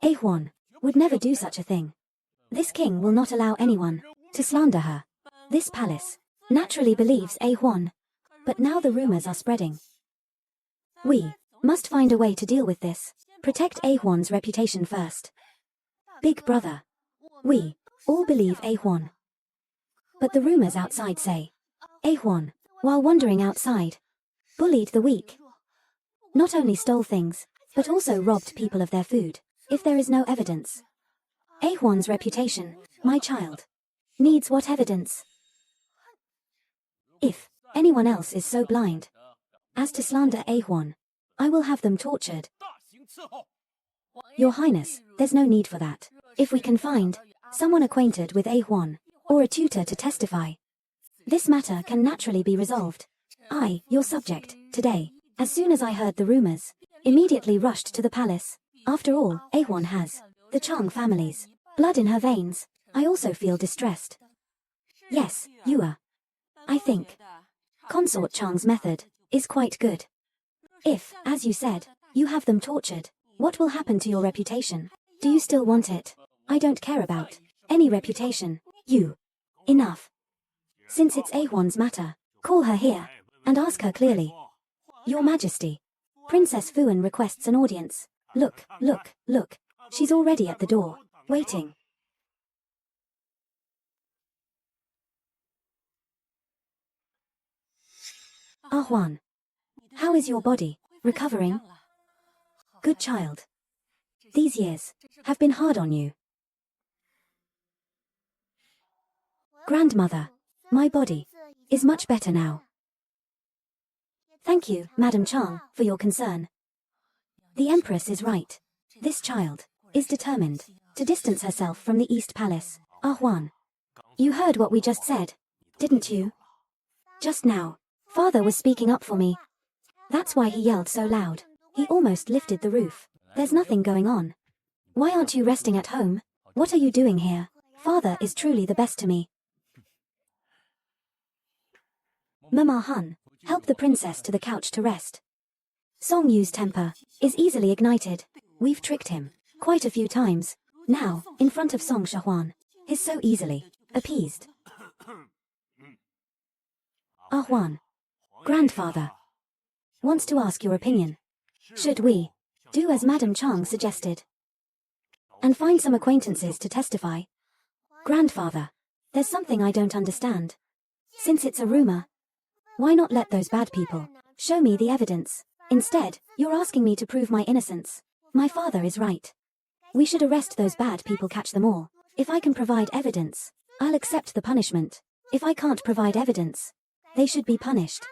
A Huan would never do such a thing. This king will not allow anyone to slander her. This palace naturally believes A Huan, but now the rumors are spreading. We must find a way to deal with this. Protect A Huan's reputation first. Big brother. We all believe A Huan. But the rumors outside say A Huan, while wandering outside, bullied the weak. Not only stole things, but also robbed people of their food. If there is no evidence, A Huan's reputation, my child, needs what evidence? If anyone else is so blind as to slander A Huan, I will have them tortured. Your Highness, there's no need for that. If we can find someone acquainted with A Huan, or a tutor to testify, this matter can naturally be resolved. I, your subject, today, as soon as I heard the rumors, immediately rushed to the palace. After all, A Huan has the Chang family's blood in her veins. I also feel distressed. Yes, you are. I think Consort Chang's method is quite good. If, as you said, you have them tortured, what will happen to your reputation? Do you still want it? I don't care about any reputation. You. Enough. Since it's A Huan's matter, call her here and ask her clearly. Your Majesty. Princess Fuan requests an audience. Look, look, look. She's already at the door, waiting. Ah Huan. How is your body? Recovering? Good child. These years have been hard on you. Grandmother, my body is much better now. Thank you, Madam Chang, for your concern. The Empress is right. This child is determined to distance herself from the East Palace. Ah Huan. You heard what we just said, didn't you? Just now, Father was speaking up for me. That's why he yelled so loud. He almost lifted the roof. There's nothing going on. Why aren't you resting at home? What are you doing here? Father is truly the best to me. Mama Han, help the princess to the couch to rest. Song Yu's temper is easily ignited. We've tricked him quite a few times. Now, in front of Song Shahuan, he's so easily appeased. Ah Huan, grandfather, wants to ask your opinion. Should we do as Madam Chang suggested and find some acquaintances to testify? Grandfather, there's something I don't understand. Since it's a rumor, why not let those bad people show me the evidence? Instead, you're asking me to prove my innocence. My father is right. We should arrest those bad people, catch them all. If I can provide evidence, I'll accept the punishment. If I can't provide evidence, they should be punished.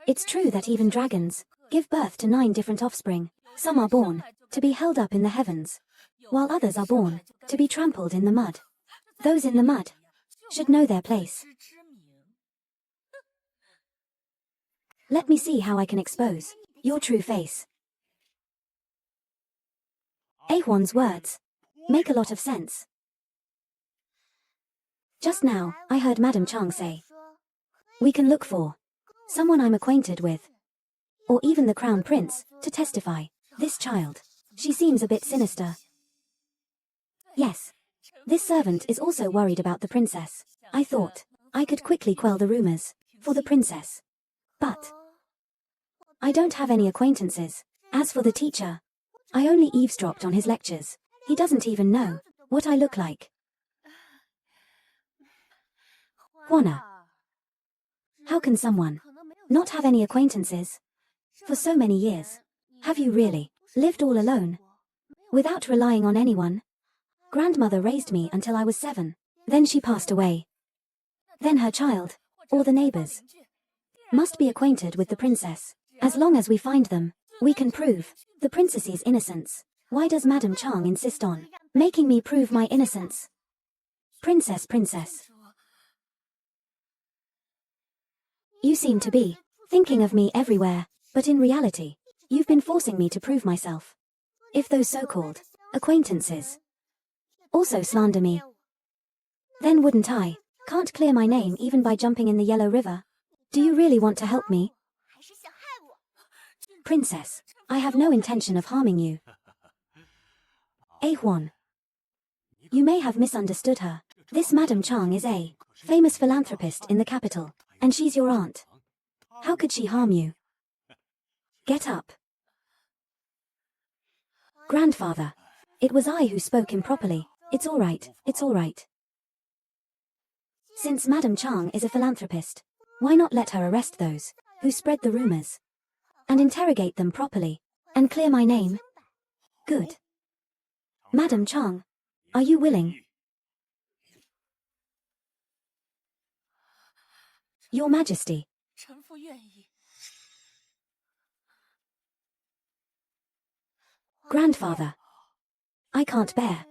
It's true that even dragons give birth to 9 different offspring. Some are born to be held up in the heavens, while others are born to be trampled in the mud. Those in the mud should know their place. Let me see how I can expose your true face. A Huan's words make a lot of sense. Just now, I heard Madam Chang say, we can look for someone I'm acquainted with, or even the Crown Prince, to testify. This child, she seems a bit sinister. Yes. This servant is also worried about the princess. I thought I could quickly quell the rumors for the princess. But I don't have any acquaintances. As for the teacher, I only eavesdropped on his lectures. He doesn't even know what I look like. Juana, How can someone not have any acquaintances for so many years? Have you really lived all alone, without relying on anyone? Grandmother raised me until I was 7. Then she passed away. Then her child, or the neighbors, must be acquainted with the princess. As long as we find them, we can prove the princess's innocence. Why does Madame Chang insist on making me prove my innocence? Princess, princess. You seem to be thinking of me everywhere, but in reality, you've been forcing me to prove myself. If those so-called acquaintances also slander me, then wouldn't I? Can't clear my name even by jumping in the Yellow River. Do you really want to help me? Princess, I have no intention of harming you. Huan. You may have misunderstood her. This Madame Chang is a famous philanthropist in the capital, and she's your aunt. How could she harm you? Get up. Grandfather. It was I who spoke improperly. It's all right, it's all right. Since Madame Chang is a philanthropist, why not let her arrest those who spread the rumors and interrogate them properly and clear my name? Good. Madame Chang, are you willing? Your Majesty. Grandfather. I can't bear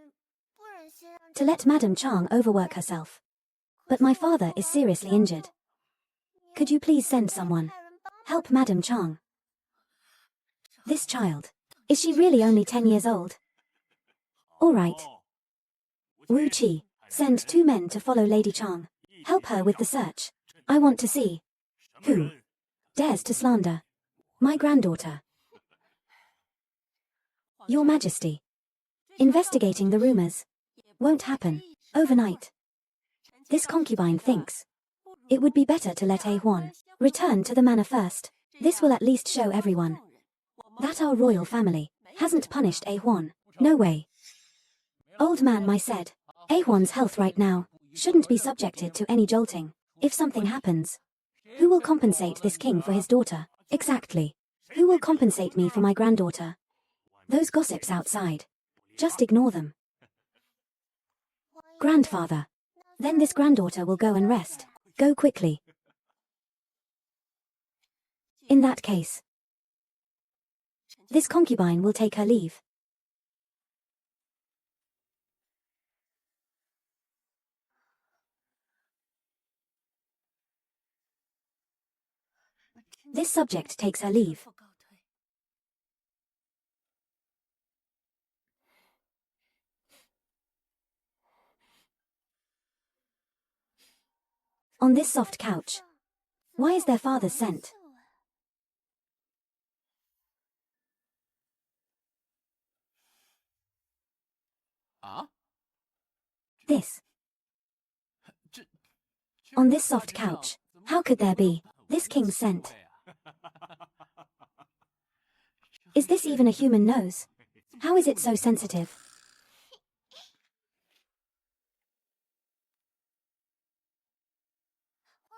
to let Madame Chang overwork herself. But my father is seriously injured. Could you please send someone? Help Madame Chang. This child. Is she really only 10 years old? All right. Wu Qi, send 2 men to follow Lady Chang. Help her with the search. I want to see who dares to slander my granddaughter. Your Majesty. Investigating the rumors won't happen overnight. This concubine thinks it would be better to let Huan return to the manor first. This will at least show everyone that our royal family hasn't punished Huan. No way. Old man Mai said, Huan's health right now shouldn't be subjected to any jolting. If something happens, who will compensate this king for his daughter? Exactly. Who will compensate me for my granddaughter? Those gossips outside. Just ignore them. Grandfather. Then this granddaughter will go and rest. Go quickly. In that case, this concubine will take her leave. This subject takes her leave. On this soft couch. Why is their father's scent? This. On this soft couch. How could there be this king's scent? Is this even a human nose? How is it so sensitive?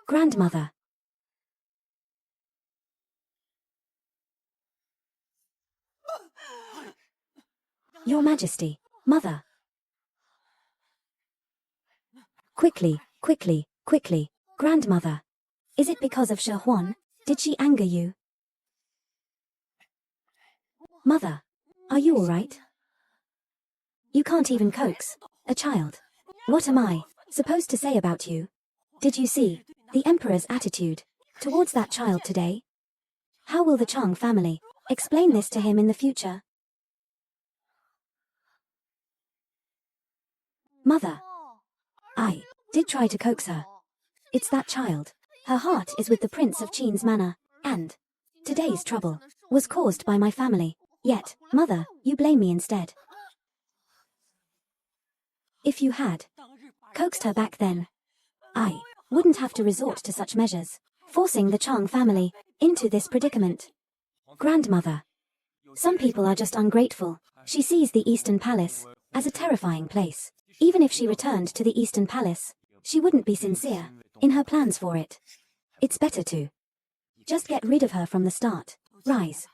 Grandmother. Your Majesty. Mother. Quickly, quickly, quickly. Grandmother. Is it because of Huan? Did she anger you? Mother. Are you all right? You can't even coax a child. What am I supposed to say about you? Did you see the Emperor's attitude towards that child today? How will the Chang family explain this to him in the future? Mother. I did try to coax her. It's that child. Her heart is with the Prince of Qin's manor, and today's trouble was caused by my family. Yet, Mother, you blame me instead. If you had coaxed her back then, I wouldn't have to resort to such measures, forcing the Chang family into this predicament. Grandmother. Some people are just ungrateful. She sees the Eastern Palace as a terrifying place. Even if she returned to the Eastern Palace, she wouldn't be sincere in her plans for it. It's better to just get rid of her from the start. Rise.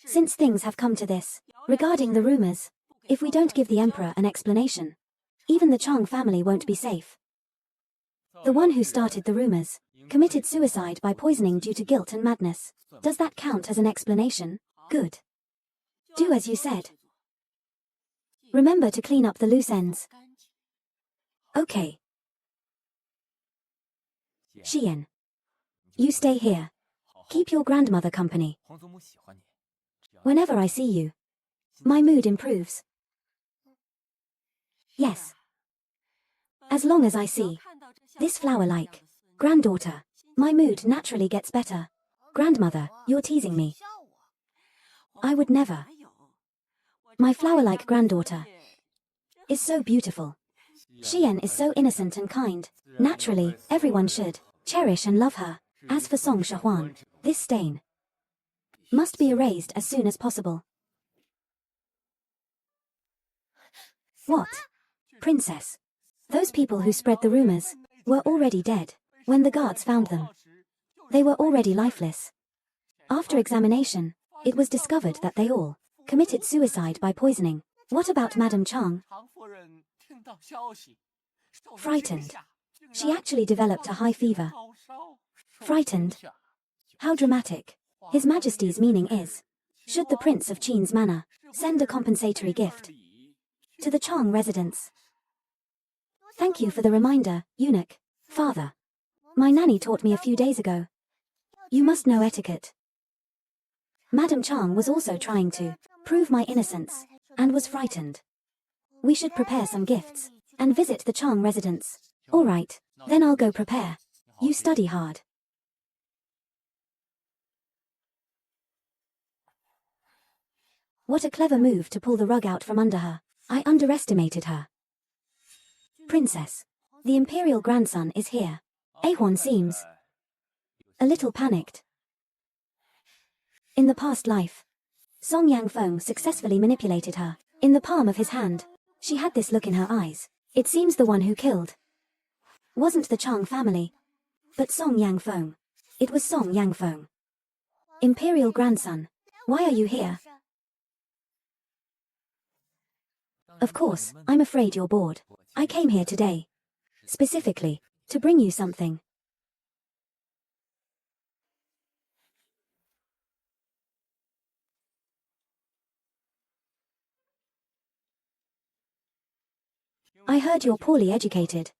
Since things have come to this, regarding the rumors, if we don't give the emperor an explanation, even the Chang family won't be safe. The one who started the rumors committed suicide by poisoning due to guilt and madness. Does that count as an explanation? Good. Do as you said. Remember to clean up the loose ends. Okay. Xian. You stay here. Keep your grandmother company. Whenever I see you, my mood improves. Yes. As long as I see this flower-like granddaughter, my mood naturally gets better. Grandmother, you're teasing me. I would never. My flower-like granddaughter is so beautiful. Xian is so innocent and kind. Naturally, everyone should cherish and love her. As for Song Shahuan, this stain must be erased as soon as possible. What? Princess. Those people who spread the rumors were already dead when the guards found them. They were already lifeless. After examination, it was discovered that they all committed suicide by poisoning. What about Madame Chang? Frightened. She actually developed a high fever. Frightened? How dramatic. His Majesty's meaning is, should the Prince of Qin's manor send a compensatory gift to the Chang residence? Thank you for the reminder, eunuch. Father. My nanny taught me a few days ago. You must know etiquette. Madame Chang was also trying to prove my innocence, and was frightened. We should prepare some gifts and visit the Chang residence. All right, then I'll go prepare. You study hard. What a clever move to pull the rug out from under her. I underestimated her. Princess. The imperial grandson is here. Ahwan seems a little panicked. In the past life, Song Yangfeng successfully manipulated her. In the palm of his hand, she had this look in her eyes. It seems the one who killed wasn't the Chang family, but Song Yangfeng. It was Song Yangfeng. Imperial grandson, why are you here? Of course, I'm afraid you're bored. I came here today, specifically, to bring you something. I heard you're poorly educated,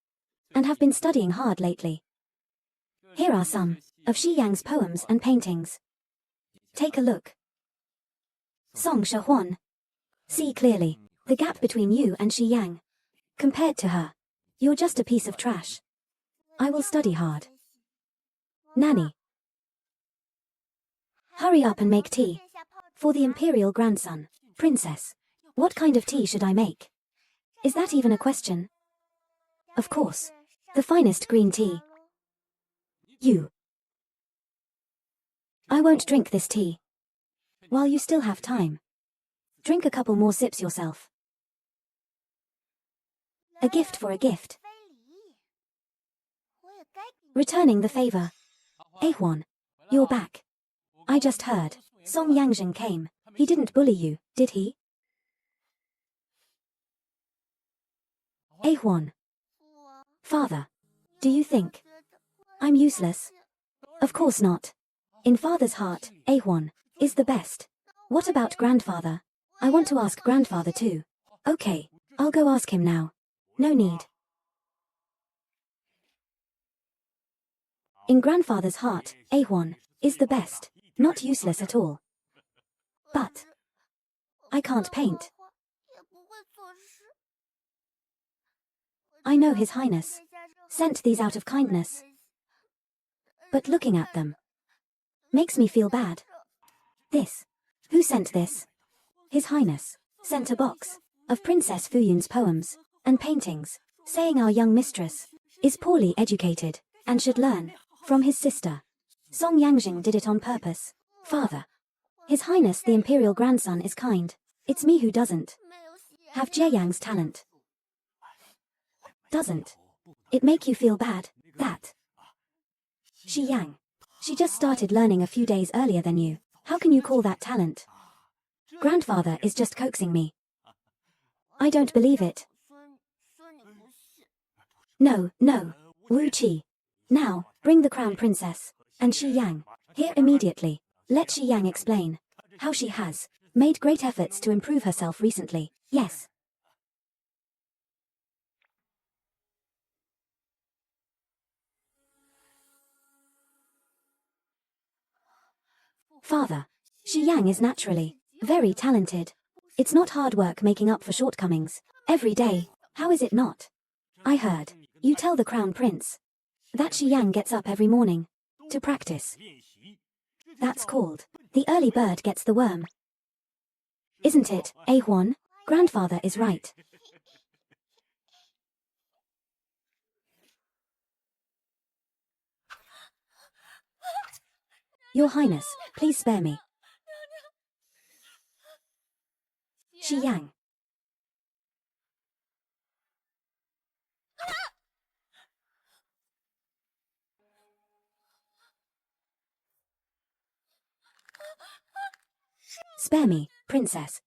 and have been studying hard lately. Here are some of Xi Yang's poems and paintings. Take a look. Song Shahuan. See clearly the gap between you and Xi Yang. Compared to her, you're just a piece of trash. I will study hard. Nanny. Hurry up and make tea. For the imperial grandson. Princess. What kind of tea should I make? Is that even a question? Of course. The finest green tea. You. I won't drink this tea. While you still have time. Drink a couple more sips yourself. A gift for a gift. Returning the favor. Ahwan. You're back. I just heard. Song Yangjing came. He didn't bully you, did he? Ahwan. Father. Do you think I'm useless? Of course not. In father's heart, Ahwan is the best. What about grandfather? I want to ask grandfather too. Okay, I'll go ask him now. No need. In grandfather's heart, Ahwan is the best. Not useless at all. But I can't paint. I know His Highness sent these out of kindness. But looking at them makes me feel bad. This. Who sent this? His Highness sent a box of Princess Fuyun's poems and paintings, saying our young mistress is poorly educated and should learn from his sister. Song Yangjing did it on purpose. Father. His Highness the imperial grandson is kind. It's me who doesn't have Jie Yang's talent. Doesn't. It make you feel bad, that Shi Yang. She just started learning a few days earlier than you. How can you call that talent? Grandfather is just coaxing me. I don't believe it. No, no. Wu Qi. Now, bring the crown princess. And Shi Yang. Here immediately. Let Shi Yang explain how she has made great efforts to improve herself recently. Yes. Father. Shi Yang is naturally very talented. It's not hard work making up for shortcomings every day. How is it not? I heard you tell the crown prince that Shi Yang gets up every morning to practice. That's called the early bird gets the worm. Isn't it, Huan? Grandfather is right. Your Highness, please spare me. Shi Yang. Spare me, princess.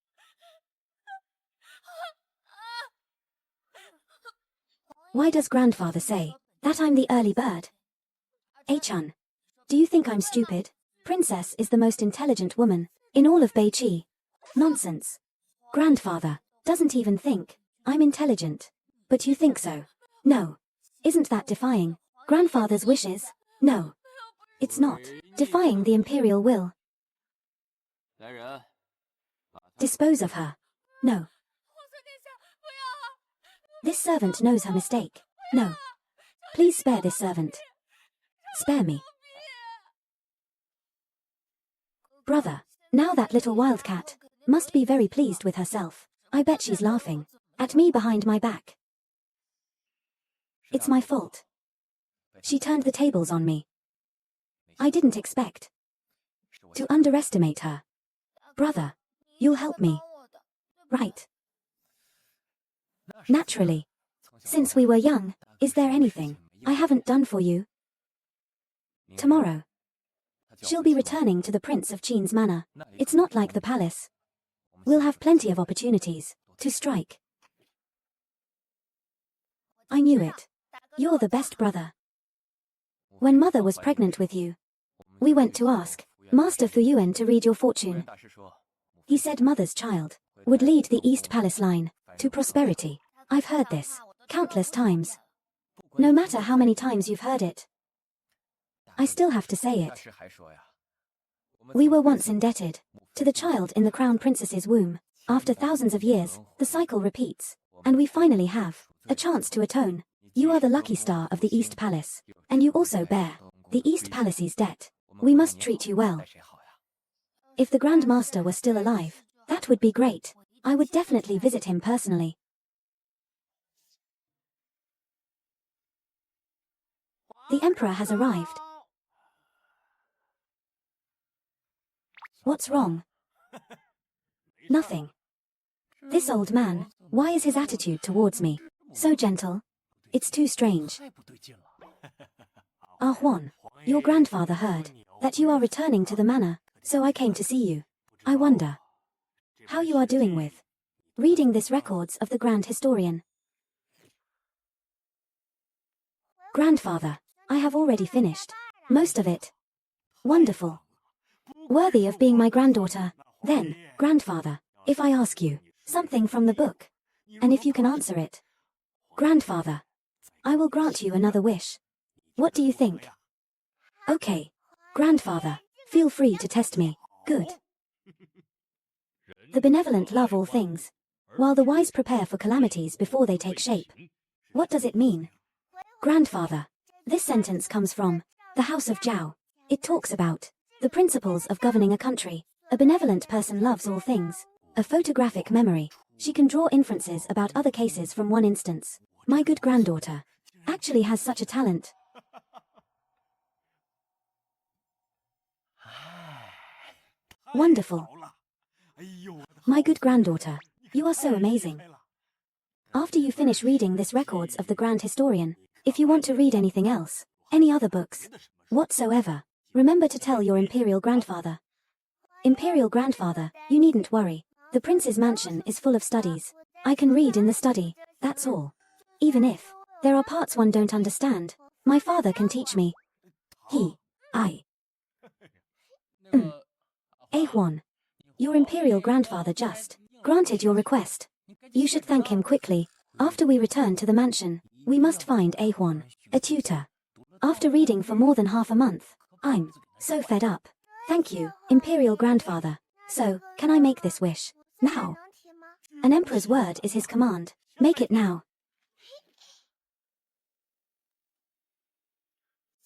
Why does grandfather say that I'm the early bird? Chun. Do you think I'm stupid? Princess is the most intelligent woman in all of Beiqi. Nonsense. Grandfather doesn't even think I'm intelligent. But you think so? No. Isn't that defying grandfather's wishes? No. It's not. Defying the imperial will. Dispose of her. No. This servant knows her mistake. No. Please spare this servant. Spare me. Brother, now that little wildcat must be very pleased with herself. I bet she's laughing at me behind my back. It's my fault. She turned the tables on me. I didn't expect to underestimate her. Brother, you'll help me. Right. Naturally. Since we were young, is there anything I haven't done for you? Tomorrow. She'll be returning to the Prince of Qin's manor. It's not like the palace. We'll have plenty of opportunities to strike. I knew it. You're the best brother. When mother was pregnant with you, we went to ask Master Fu Yuan to read your fortune. He said mother's child would lead the East Palace line to prosperity. I've heard this countless times. No matter how many times you've heard it, I still have to say it. We were once indebted to the child in the crown princess's womb. After thousands of years, the cycle repeats, and we finally have a chance to atone. You are the lucky star of the East Palace, and you also bear the East Palace's debt. We must treat you well. If the Grand Master were still alive, that would be great. I would definitely visit him personally. The Emperor has arrived. What's wrong? Nothing. This old man, why is his attitude towards me so gentle? It's too strange. Ah Huan, your grandfather heard that you are returning to the manor, so I came to see you. I wonder how you are doing with reading this records of the Grand Historian. Grandfather, I have already finished most of it. Wonderful. Worthy of being my granddaughter. Then, grandfather, if I ask you something from the book, and if you can answer it, grandfather, I will grant you another wish. What do you think? Okay. Grandfather, feel free to test me. Good. The benevolent love all things, while the wise prepare for calamities before they take shape. What does it mean? Grandfather, this sentence comes from the House of Zhao. It talks about the principles of governing a country. A benevolent person loves all things. A photographic memory. She can draw inferences about other cases from one instance. My good granddaughter actually has such a talent. Wonderful. My good granddaughter, you are so amazing. After you finish reading this records of the Grand Historian, If you want to read anything else, any other books, whatsoever, remember to tell your imperial grandfather. Imperial grandfather, you needn't worry. The prince's mansion is full of studies. I can read in the study, that's all. Even if there are parts one don't understand, my father can teach me. A1. Your imperial grandfather just granted your request. You should thank him quickly. After we return to the mansion, we must find A1, a tutor. After reading for more than half a month, I'm so fed up. Thank you, imperial grandfather. So, can I make this wish now? An emperor's word is his command. Make it now.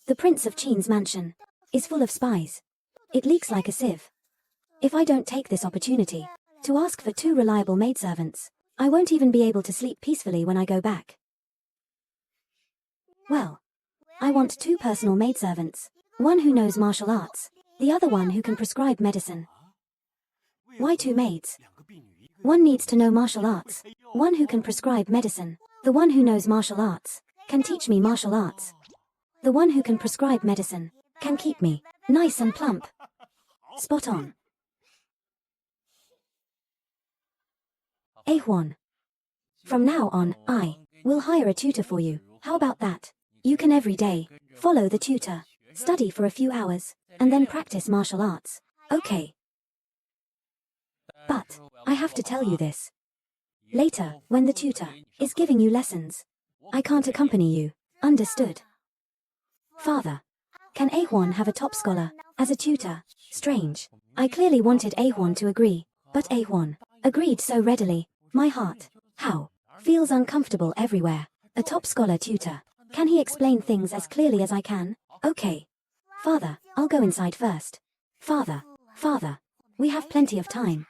The Prince of Qin's mansion is full of spies. It leaks like a sieve. If I don't take this opportunity to ask for 2 reliable maidservants, I won't even be able to sleep peacefully when I go back. Well, I want 2 personal maidservants, one who knows martial arts, the other one who can prescribe medicine. Why 2 maids? One needs to know martial arts, one who can prescribe medicine. The one who knows martial arts can teach me martial arts. The one who can prescribe medicine can keep me nice and plump. Spot on. A1. From now on, I will hire a tutor for you. How about that? You can every day follow the tutor, study for a few hours, and then practice martial arts. Okay. But I have to tell you this. Later, when the tutor is giving you lessons, I can't accompany you. Understood? Father, can A1 have a top scholar as a tutor? Strange. I clearly wanted A1 to agree, but A1 agreed so readily. My heart, feels uncomfortable everywhere. A top scholar tutor. Can he explain things as clearly as I can? Okay. Father, I'll go inside first. Father, we have plenty of time.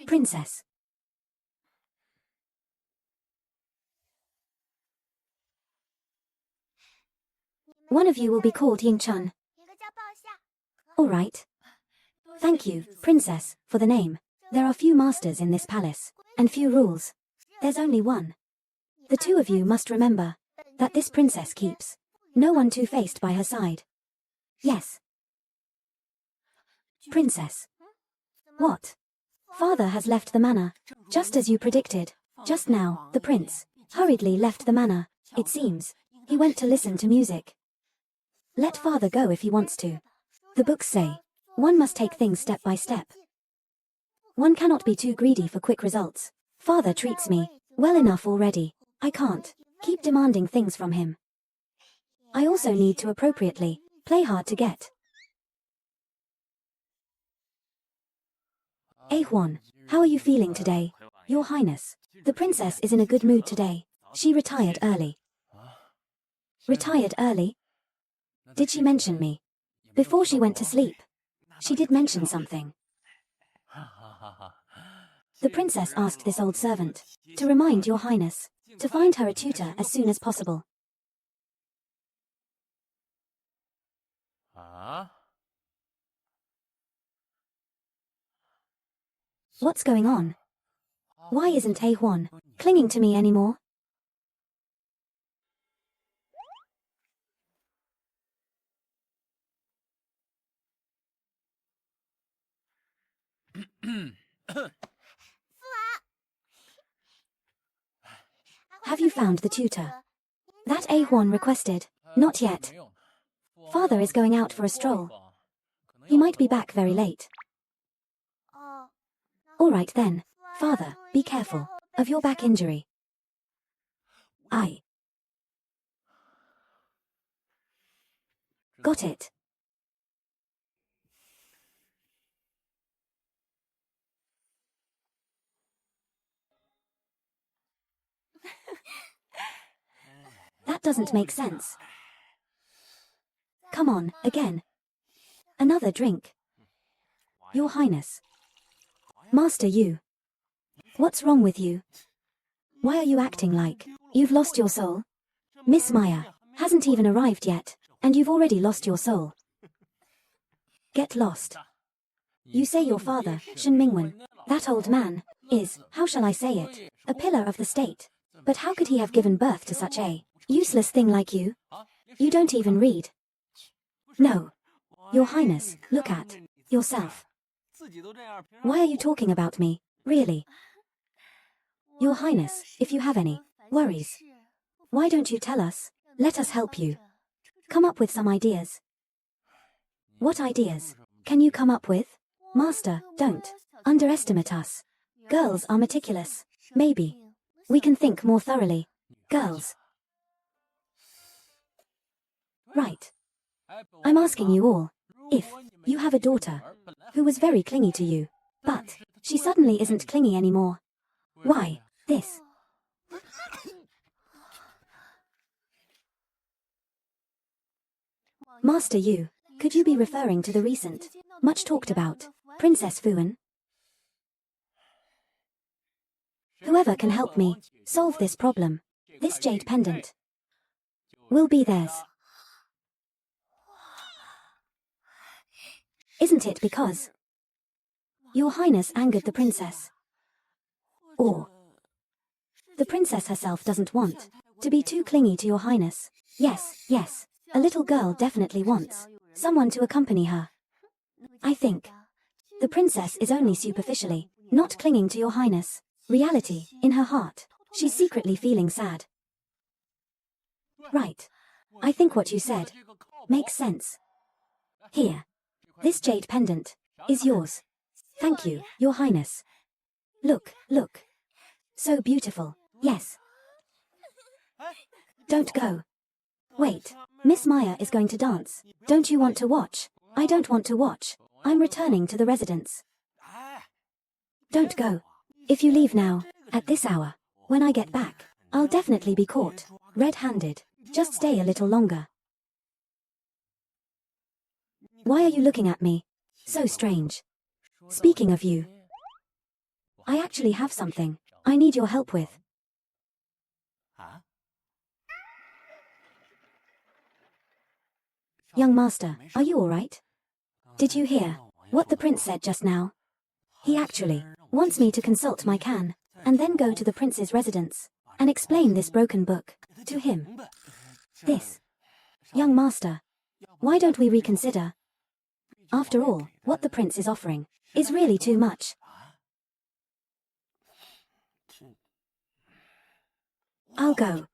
Princess. One of you will be called Ying-chun. All right. Thank you, Princess, for the name. There are few masters in this palace, and few rules. There's only one. The 2 of you must remember that this princess keeps no one two-faced by her side. Yes. Princess. What? Father has left the manor, just as you predicted. Just now, the prince hurriedly left the manor. It seems he went to listen to music. Let father go if he wants to. The books say one must take things step by step. One cannot be too greedy for quick results. Father treats me well enough already. I can't keep demanding things from him. I also need to appropriately play hard to get. A1, how are you feeling today? Your Highness, the princess is in a good mood today. She retired early. Retired early? Did she mention me? Before she went to sleep, she did mention something. The princess asked this old servant to remind your Highness to find her a tutor as soon as possible. What's going on? Why isn't A1 clinging to me anymore? Have you found the tutor that A1 requested? Not yet. Father is going out for a stroll. He might be back very late. All right then. Father, be careful of your back injury. I got it. That doesn't make sense. Come on, again. Another drink. Your Highness. Master you. What's wrong with you? Why are you acting like you've lost your soul? Miss Maya hasn't even arrived yet, and you've already lost your soul. Get lost. You say your father, Shen Mingwen, that old man, is, how shall I say it, a pillar of the state. But how could he have given birth to such a useless thing like you? You don't even read. No. Your Highness, look at yourself. Why are you talking about me, really? Your Highness, if you have any worries, why don't you tell us? Let us help you. Come up with some ideas. What ideas can you come up with? Master, don't underestimate us. Girls are meticulous. Maybe we can think more thoroughly. Girls. Right. I'm asking you all, if you have a daughter who was very clingy to you, but she suddenly isn't clingy anymore. Why this? Master Yu, could you be referring to the recent, much talked about, Princess Fuan? Whoever can help me solve this problem, this jade pendant will be theirs. Isn't it because Your Highness angered the princess? Or the princess herself doesn't want to be too clingy to Your Highness? Yes, yes, a little girl definitely wants someone to accompany her. I think the princess is only superficially not clinging to Your Highness. Reality, in her heart, she's secretly feeling sad. Right. I think what you said makes sense. Here. This jade pendant is yours. Thank you, Your Highness. Look, look. So beautiful, yes. Don't go. Wait, Miss Maya is going to dance. Don't you want to watch? I don't want to watch. I'm returning to the residence. Don't go. If you leave now, at this hour, when I get back, I'll definitely be caught red-handed. Just stay a little longer. Why are you looking at me? So strange. Speaking of you, I actually have something I need your help with. Young master, are you all right? Did you hear what the prince said just now? He actually wants me to consult my can, and then go to the prince's residence, and explain this broken book to him. This. Young master, why don't we reconsider? After all, what the prince is offering is really too much. I'll go.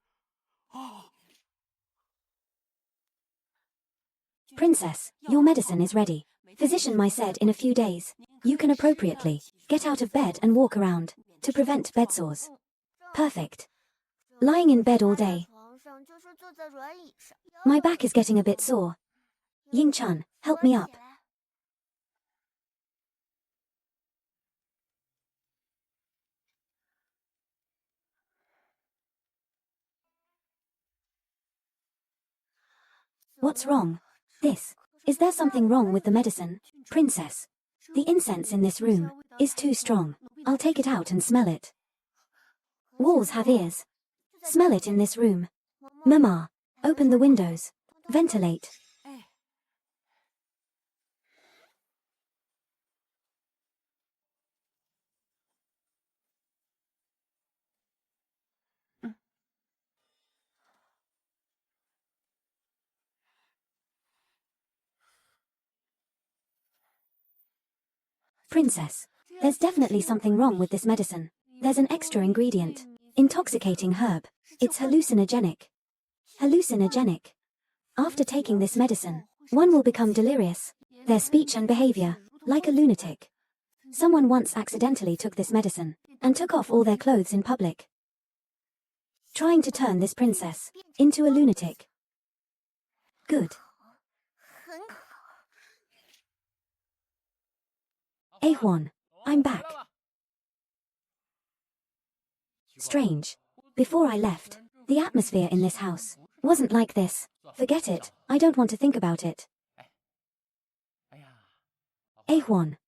Princess, your medicine is ready. Physician Mai said in a few days, you can appropriately get out of bed and walk around to prevent bed sores. Perfect. Lying in bed all day. My back is getting a bit sore. Ying-chan, help me up. What's wrong? This. Is there something wrong with the medicine? Princess. The incense in this room is too strong. I'll take it out and smell it. Walls have ears. Smell it in this room. Mama, open the windows. Ventilate. Princess, there's definitely something wrong with this medicine. There's an extra ingredient. Intoxicating herb. It's hallucinogenic. Hallucinogenic. After taking this medicine, one will become delirious. Their speech and behavior, like a lunatic. Someone once accidentally took this medicine, and took off all their clothes in public. Trying to turn this princess into a lunatic. Good. Ahuan, I'm back. Strange. Before I left, the atmosphere in this house wasn't like this. Forget it, I don't want to think about it. Ahuan.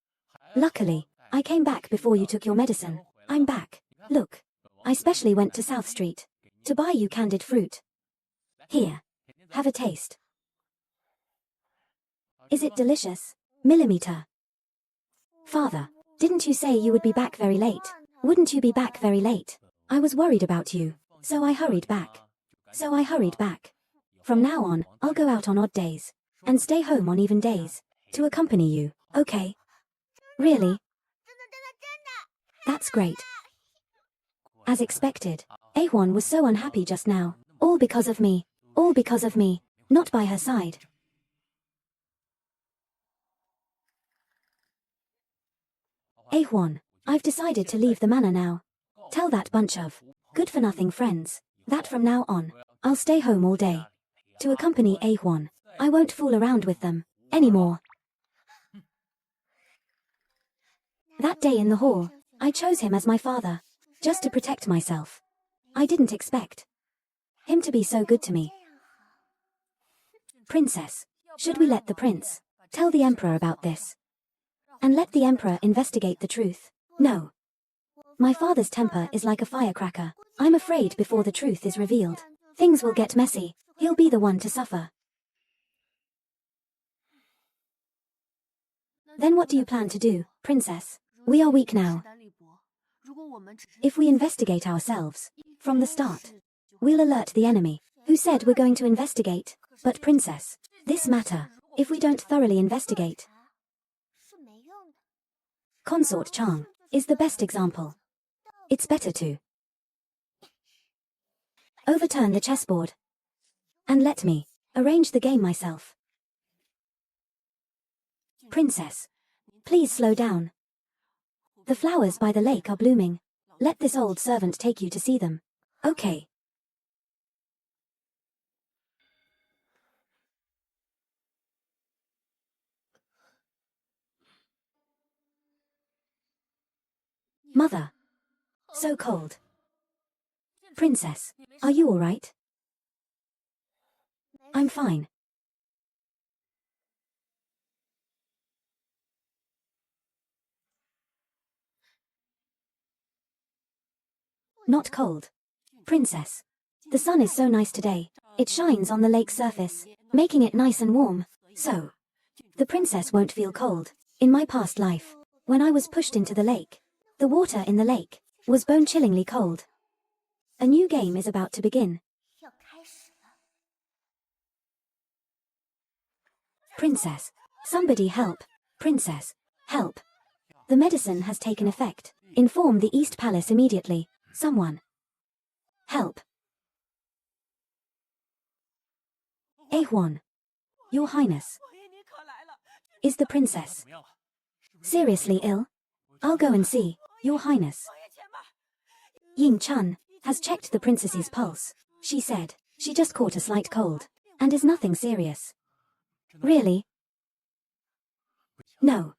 Luckily, I came back before you took your medicine. I'm back. Look. I specially went to South Street to buy you candied fruit. Here. Have a taste. Is it delicious? Millimeter. Father, didn't you say you would be back very late? Wouldn't you be back very late? I was worried about you, so I hurried back. From now on, I'll go out on odd days, and stay home on even days, to accompany you, okay? Really? That's great. As expected, Ahwan was so unhappy just now, all because of me, not by her side. Ahwan, I've decided to leave the manor now. Tell that bunch of good-for-nothing friends that from now on, I'll stay home all day. To accompany Ahwan, I won't fool around with them anymore. That day in the hall, I chose him as my father, just to protect myself. I didn't expect him to be so good to me. Princess, should we let the prince tell the emperor about this? And let the emperor investigate the truth? No. My father's temper is like a firecracker. I'm afraid before the truth is revealed, things will get messy. He'll be the one to suffer. Then what do you plan to do, princess? We are weak now. If we investigate ourselves from the start, we'll alert the enemy, who said we're going to investigate. But princess, this matter, if we don't thoroughly investigate. Consort Chang is the best example. It's better to overturn the chessboard and let me arrange the game myself. Princess, please slow down. The flowers by the lake are blooming. Let this old servant take you to see them. Okay. Mother. So cold. Princess, are you all right? I'm fine. Not cold. Princess, the sun is so nice today. It shines on the lake's surface, making it nice and warm. So, the princess won't feel cold. In my past life, when I was pushed into the lake, the water in the lake was bone-chillingly cold. A new game is about to begin. Princess, somebody help. Princess, help. The medicine has taken effect. Inform the East Palace immediately. Someone. Help. Ahwan. Your Highness. Is the princess seriously ill? I'll go and see, Your Highness. Ying Chun has checked the princess's pulse. She said she just caught a slight cold and is nothing serious. Really? No.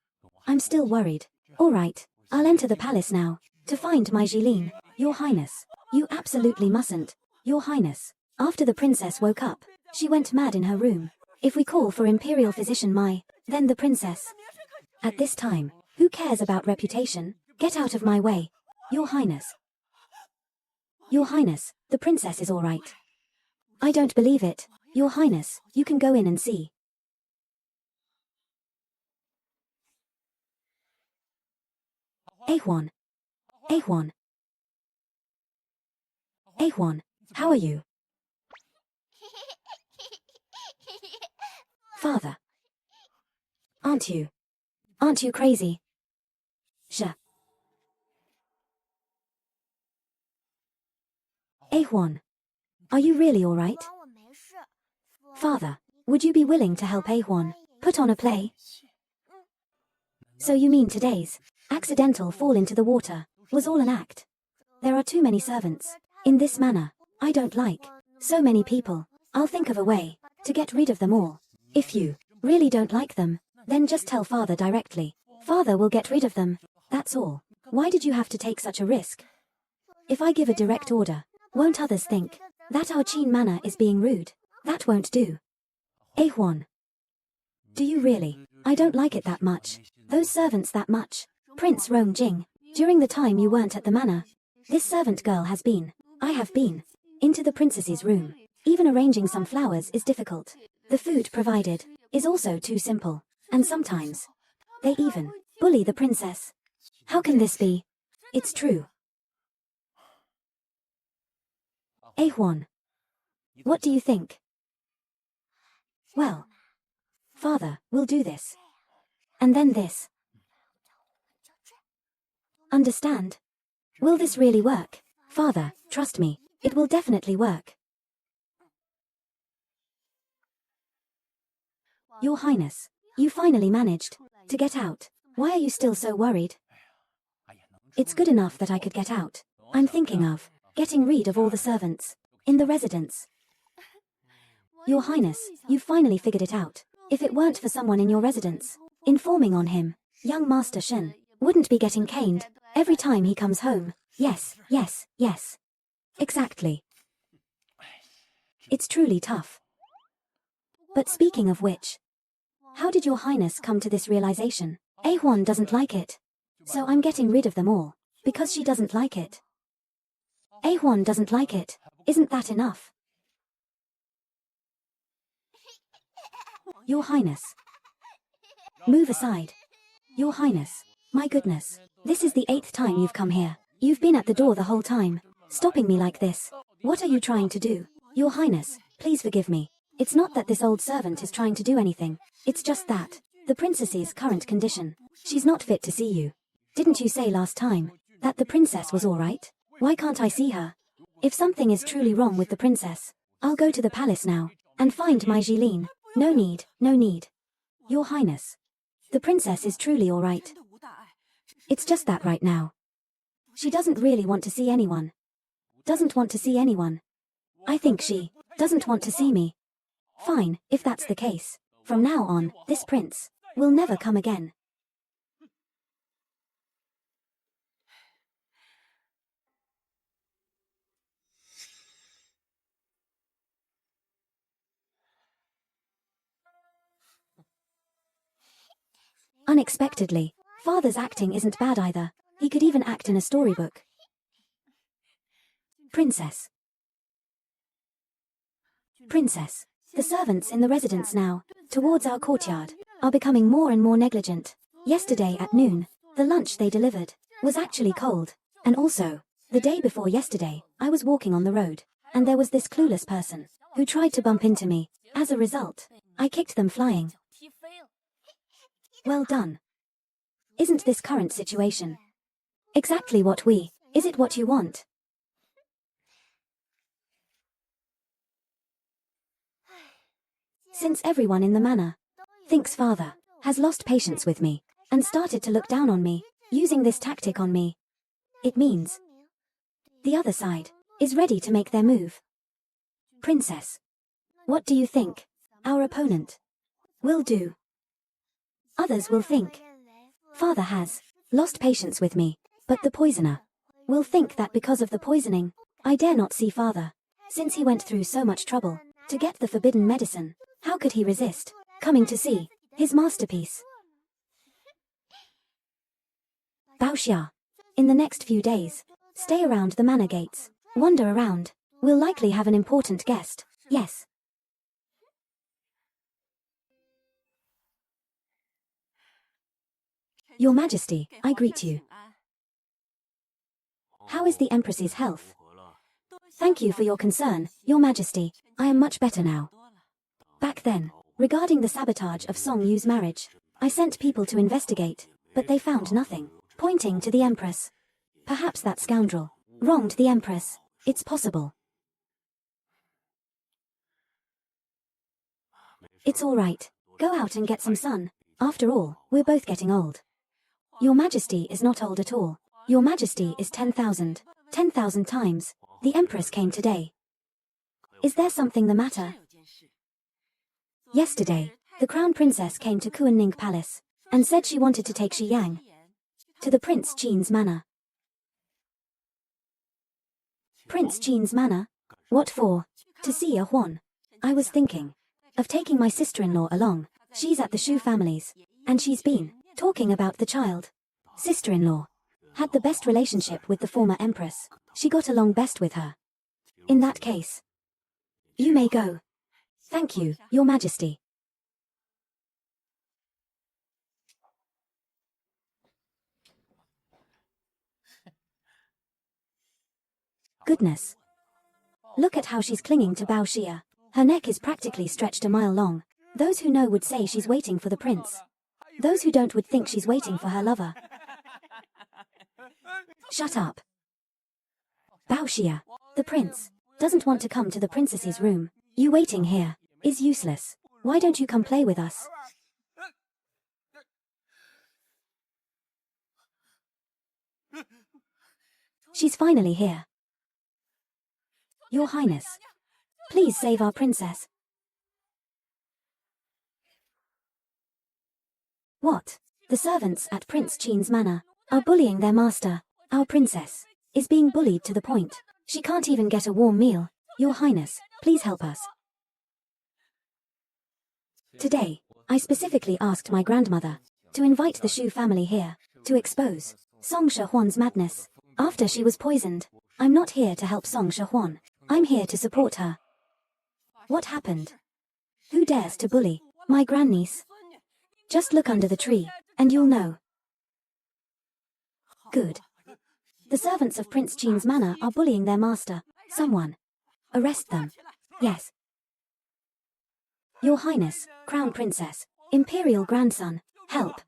I'm still worried. All right, I'll enter the palace now to find my Jilin. Your Highness, you absolutely mustn't. Your Highness, after the princess woke up, she went mad in her room. If we call for imperial physician Mai, then the princess. At this time, who cares about reputation? Get out of my way. Your Highness. Your Highness, the princess is all right. I don't believe it. Your Highness, you can go in and see. Ahwan. Ahwan. Ahwan, how are you? Father. Aren't you crazy? Sure. Ahwan. Are you really all right? Father, would you be willing to help Ahwan put on a play? So you mean today's accidental fall into the water was all an act? There are too many servants in this manor. I don't like so many people. I'll think of a way to get rid of them all. If you really don't like them, then just tell Father directly. Father will get rid of them. That's all. Why did you have to take such a risk? If I give a direct order, won't others think that our Qin manor is being rude? That won't do. Ahwan. Do you really? I don't like it that much. Those servants that much. Prince Rong Jing, during the time you weren't at the manor, this servant girl has been, I have been, into the princess's room. Even arranging some flowers is difficult. The food provided is also too simple. And sometimes, they even bully the princess. How can this be? It's true. Huan. What do you think? Well, father, we'll do this. And then this. Understand? Will this really work? Father, trust me, it will definitely work. Your Highness, you finally managed to get out. Why are you still so worried? It's good enough that I could get out. I'm thinking of getting rid of all the servants in the residence. Your Highness, you finally figured it out. If it weren't for someone in your residence informing on him, young Master Shen wouldn't be getting caned every time he comes home. Yes, yes, yes. Exactly. It's truly tough. But speaking of which, how did your Highness come to this realization? Huan doesn't like it. So I'm getting rid of them all, because she doesn't like it. Huan doesn't like it. Isn't that enough? Your Highness. Move aside. Your Highness. My goodness. This is the 8th time you've come here. You've been at the door the whole time, stopping me like this. What are you trying to do? Your Highness, please forgive me. It's not that this old servant is trying to do anything. It's just that the princess's current condition. She's not fit to see you. Didn't you say last time that the princess was all right? Why can't I see her? If something is truly wrong with the princess, I'll go to the palace now and find my Jilin. No need, no need. Your Highness, the princess is truly all right. It's just that right now, she doesn't really want to see anyone. Doesn't want to see anyone. I think she doesn't want to see me. Fine, if that's the case. From now on, this prince will never come again. Unexpectedly, father's acting isn't bad either. He could even act in a storybook. Princess. Princess. The servants in the residence now, towards our courtyard, are becoming more and more negligent. Yesterday at noon, the lunch they delivered was actually cold. And also, the day before yesterday, I was walking on the road, and there was this clueless person who tried to bump into me. As a result, I kicked them flying. Well done. Isn't this current situation exactly what we, is it what you want? Since everyone in the manor thinks father has lost patience with me and started to look down on me, using this tactic on me, it means the other side is ready to make their move. Princess, what do you think our opponent will do? Others will think father has lost patience with me, but the poisoner will think that because of the poisoning, I dare not see father. Since he went through so much trouble to get the forbidden medicine, how could he resist coming to see his masterpiece? Baoxia. In the next few days, stay around the manor gates, wander around. We'll likely have an important guest. Yes. Your Majesty, I greet you. How is the Empress's health? Thank you for your concern, Your Majesty. I am much better now. Back then, regarding the sabotage of Song Yu's marriage, I sent people to investigate, but they found nothing, pointing to the Empress. Perhaps that scoundrel wronged the Empress. It's possible. It's all right. Go out and get some sun. After all, we're both getting old. Your Majesty is not old at all. Your Majesty is 10,000. 10,000 times. The Empress came today. Is there something the matter? Yesterday, the Crown Princess came to Kuanning Palace and said she wanted to take Shi Yang to the Prince Qin's manor. Prince Qin's manor? What for? To see a Huan. I was thinking of taking my sister-in-law along. She's at the Shu family's, and she's been talking about the child. Sister-in-law had the best relationship with the former Empress. She got along best with her. In that case, you may go. Thank you, Your Majesty. Goodness. Look at how she's clinging to Bao Xia. Her neck is practically stretched a mile long. Those who know would say she's waiting for the prince. Those who don't would think she's waiting for her lover. Shut up. Bao Xia. The prince doesn't want to come to the princess's room. You waiting here is useless. Why don't you come play with us? She's finally here. Your Highness, please save our princess. What? The servants at Prince Qin's manor are bullying their master. Our princess is being bullied to the point she can't even get a warm meal. Your Highness, please help us. Today, I specifically asked my grandmother to invite the Shu family here to expose Song Shehuan's madness after she was poisoned. I'm not here to help Song Shehuan. I'm here to support her. What happened? Who dares to bully my grandniece? Just look under the tree, and you'll know. Good. The servants of Prince Qin's manor are bullying their master. Someone. Arrest them. Yes. Your Highness, Crown Princess, Imperial Grandson, help.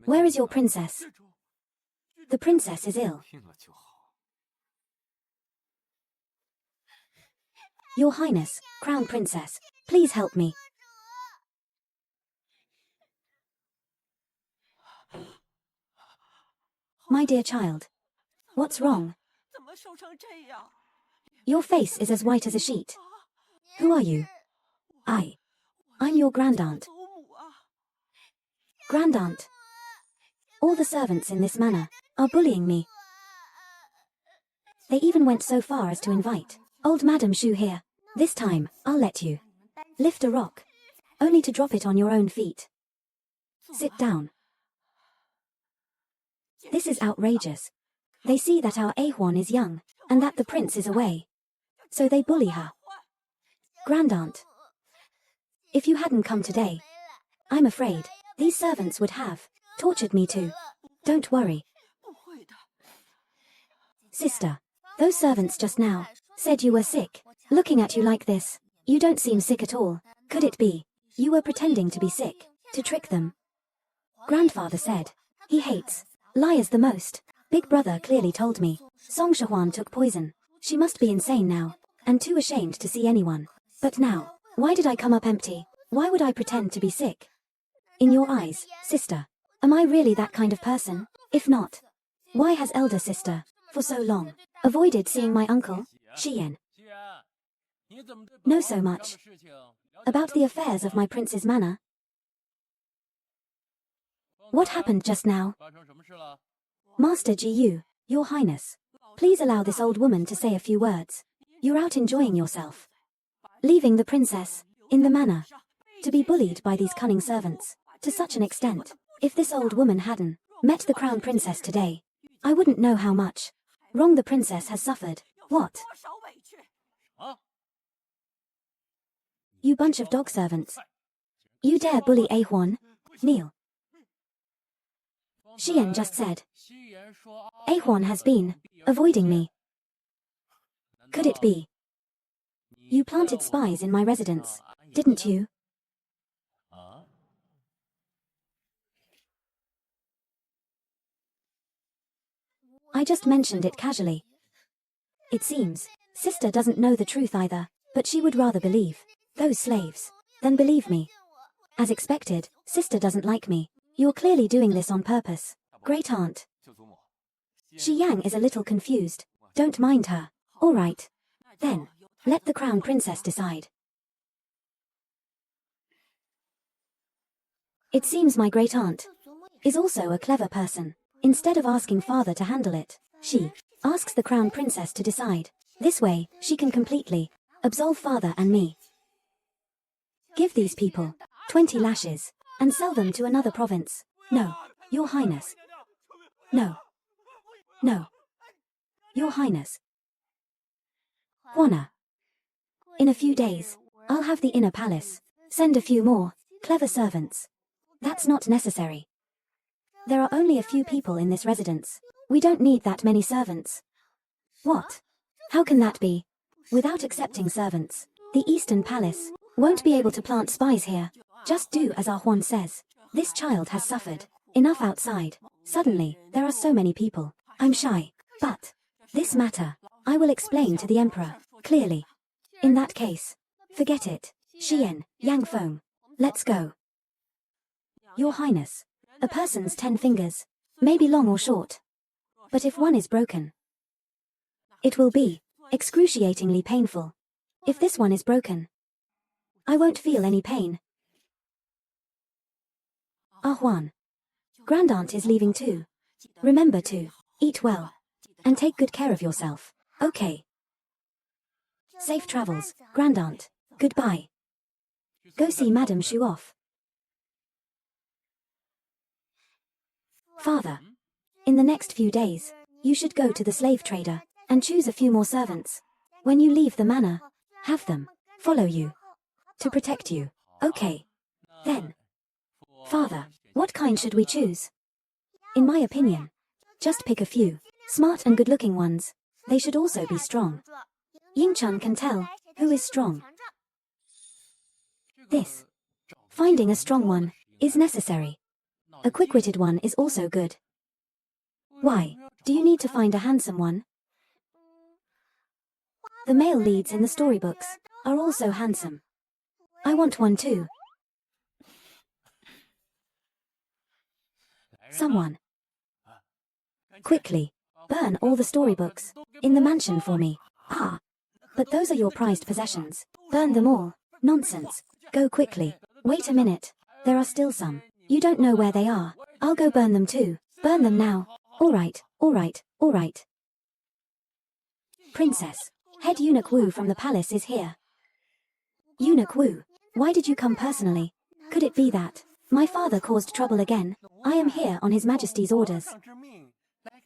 Where is your princess? The princess is ill. Your Highness, Crown Princess, please help me. My dear child. What's wrong? Your face is as white as a sheet. Who are you? I'm your grandaunt. Grandaunt. All the servants in this manor are bullying me. They even went so far as to invite old Madam Shu here. This time, I'll let you lift a rock, only to drop it on your own feet. Sit down. This is outrageous. They see that our Ahuan is young, and that the prince is away. So they bully her. Grandaunt. If you hadn't come today, I'm afraid these servants would have tortured me too. Don't worry. Sister, those servants just now said you were sick. Looking at you like this, you don't seem sick at all. Could it be you were pretending to be sick to trick them? Grandfather said he hates liars the most. Big brother clearly told me Song Shehuan took poison. She must be insane now, and too ashamed to see anyone. But now, why did I come up empty? Why would I pretend to be sick? In your eyes, sister, am I really that kind of person? If not, why has elder sister, for so long, avoided seeing my uncle, Xian? Know so much about the affairs of my prince's manor. What happened just now? Master Jiyu, your highness, please allow this old woman to say a few words. You're out enjoying yourself, leaving the princess in the manor to be bullied by these cunning servants to such an extent. If this old woman hadn't met the crown princess today, I wouldn't know how much wrong the princess has suffered. What? You bunch of dog servants. You dare bully Ahuan? Kneel. Xian just said Ahuan has been avoiding me. Could it be you planted spies in my residence, didn't you? I just mentioned it casually. It seems sister doesn't know the truth either, but she would rather believe those slaves than believe me. As expected, sister doesn't like me. You're clearly doing this on purpose. Great aunt. Shi Yang is a little confused. Don't mind her. All right. Then, let the crown princess decide. It seems my great aunt is also a clever person. Instead of asking father to handle it, she asks the crown princess to decide. This way, she can completely absolve father and me. Give these people 20 lashes and sell them to another province. No, your highness. No. No. Your highness. Juana. In a few days, I'll have the inner palace. Send a few more clever servants. That's not necessary. There are only a few people in this residence. We don't need that many servants. What? How can that be? Without accepting servants, the Eastern Palace won't be able to plant spies here. Just do as our Huan says. This child has suffered enough outside. Suddenly, there are so many people. I'm shy. But this matter, I will explain to the Emperor, clearly. In that case, forget it. Xian, Yang Feng. Let's go. Your Highness, a person's 10 fingers may be long or short. But if one is broken, it will be excruciatingly painful. If this one is broken, I won't feel any pain. Ah Huan. Grandaunt is leaving too. Remember to eat well and take good care of yourself. Okay. Safe travels, Grandaunt. Goodbye. Go see Madame Shu off. Father. In the next few days, you should go to the slave trader and choose a few more servants. When you leave the manor, have them follow you to protect you. Okay. Then. Father, what kind should we choose? In my opinion, just pick a few smart and good-looking ones. They should also be strong. Yingchun can tell who is strong. This. Finding a strong one is necessary. A quick-witted one is also good. Why do you need to find a handsome one? The male leads in the storybooks are also handsome. I want one too. Someone. Quickly, burn all the storybooks in the mansion for me. Ah. But those are your prized possessions. Burn them all. Nonsense. Go quickly. Wait a minute. There are still some. You don't know where they are. I'll go burn them too. Burn them now. Alright, alright, alright. Princess. Head Eunuch Wu from the palace is here. Eunuch Wu, why did you come personally? Could it be that my father caused trouble again? I am here on His Majesty's orders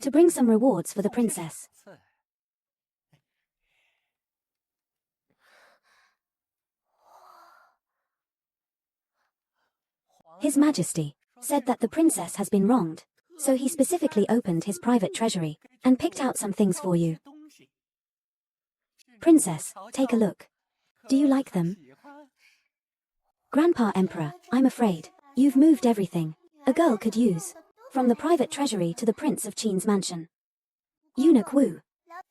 to bring some rewards for the princess. His Majesty said that the princess has been wronged, so he specifically opened his private treasury and picked out some things for you. Princess, take a look. Do you like them? Grandpa Emperor, I'm afraid you've moved everything a girl could use, from the private treasury to the Prince of Qin's mansion. Eunuch Wu,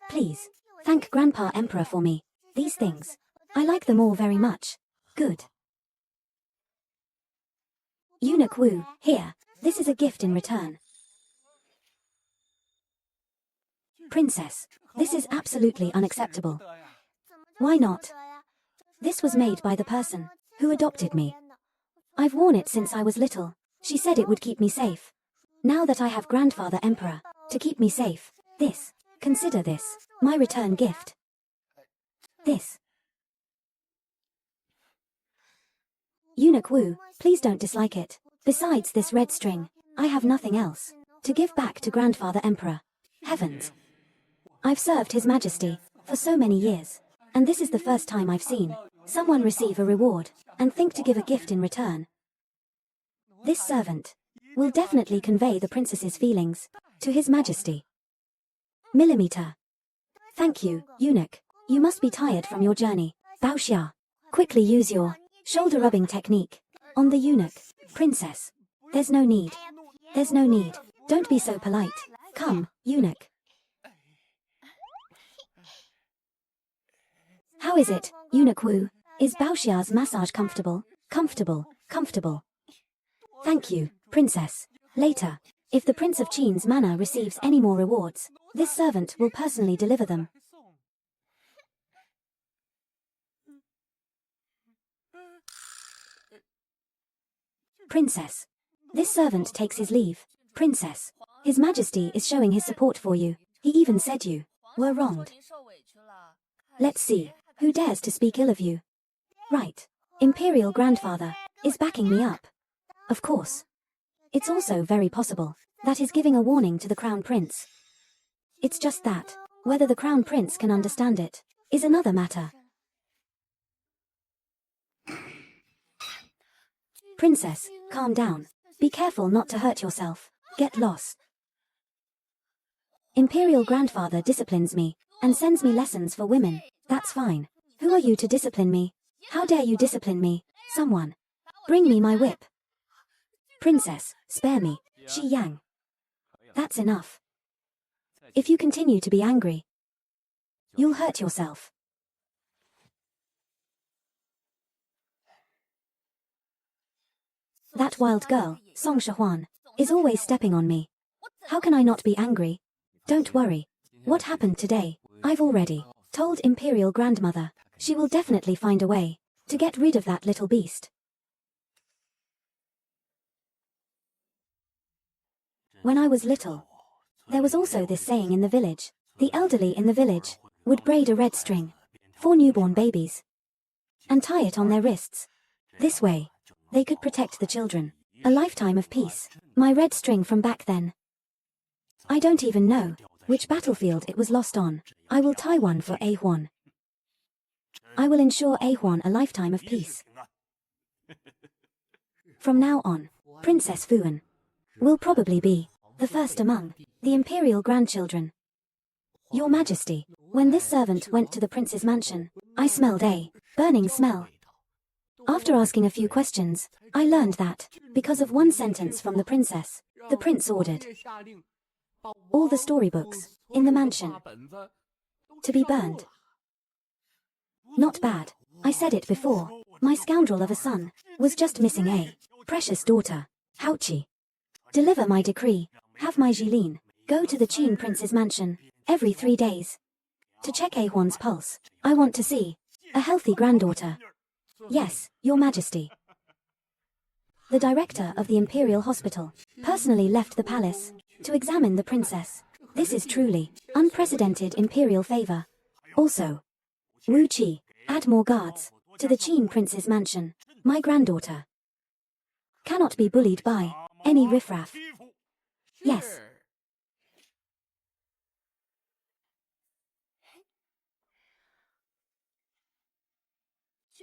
please, thank Grandpa Emperor for me. These things, I like them all very much. Good. Eunuch Wu, here, this is a gift in return. Princess, this is absolutely unacceptable. Why not? This was made by the person who adopted me. I've worn it since I was little. She said it would keep me safe. Now that I have Grandfather Emperor to keep me safe, consider this, my return gift. This. Eunuch Wu, please don't dislike it. Besides this red string, I have nothing else to give back to Grandfather Emperor. Heavens. I've served His Majesty for so many years, and this is the first time I've seen someone receive a reward and think to give a gift in return. This servant will definitely convey the princess's feelings to His Majesty. Millimeter. Thank you, eunuch. You must be tired from your journey. Baoxia, quickly use your shoulder rubbing technique on the eunuch. Princess, there's no need. There's no need. Don't be so polite. Come, eunuch. How is it, Eunuch Wu? Is Baoxia's massage comfortable? Comfortable, comfortable. Thank you, Princess. Later, if the Prince of Qin's manor receives any more rewards, this servant will personally deliver them. Princess. This servant takes his leave. Princess. His Majesty is showing his support for you. He even said you were wronged. Let's see. Who dares to speak ill of you? Right. Imperial Grandfather is backing me up. Of course. It's also very possible that he's giving a warning to the Crown Prince. It's just that, whether the Crown Prince can understand it, is another matter. Princess, calm down. Be careful not to hurt yourself. Get lost. Imperial Grandfather disciplines me and sends me lessons for women. That's fine. Who are you to discipline me? How dare you discipline me? Someone. Bring me my whip. Princess, spare me. Shi Yang. That's enough. If you continue to be angry, you'll hurt yourself. That wild girl, Song Shahuan, is always stepping on me. How can I not be angry? Don't worry. What happened today? I've already told Imperial Grandmother. She will definitely find a way to get rid of that little beast. When I was little, there was also this saying in the village. The elderly in the village would braid a red string for newborn babies and tie it on their wrists. This way, they could protect the children. A lifetime of peace. My red string from back then. I don't even know which battlefield it was lost on. I will tie one for A Huan. I will ensure A Huan a lifetime of peace. From now on, Princess Fuan will probably be the first among the imperial grandchildren. Your Majesty, when this servant went to the prince's mansion, I smelled a burning smell. After asking a few questions, I learned that, because of one sentence from the princess, the prince ordered all the storybooks in the mansion to be burned. Not bad. I said it before. My scoundrel of a son was just missing a precious daughter. Houchi. Deliver my decree. Have my Jilin go to the Qin prince's mansion every 3 days to check A Huan's pulse. I want to see a healthy granddaughter. Yes, Your Majesty. The director of the Imperial Hospital personally left the palace to examine the princess. This is truly unprecedented imperial favor. Also, Wu Qi, add more guards to the Qin prince's mansion. My granddaughter cannot be bullied by any riffraff. Yes.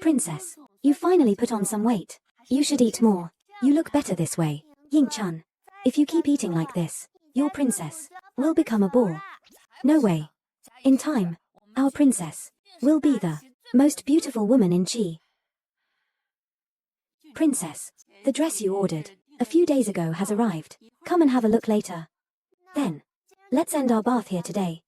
Princess, you finally put on some weight. You should eat more. You look better this way. Ying-chan, if you keep eating like this, your princess will become a bore. No way. In time, our princess will be the most beautiful woman in Qi. Princess, the dress you ordered a few days ago has arrived. Come and have a look later. Then, let's end our bath here today.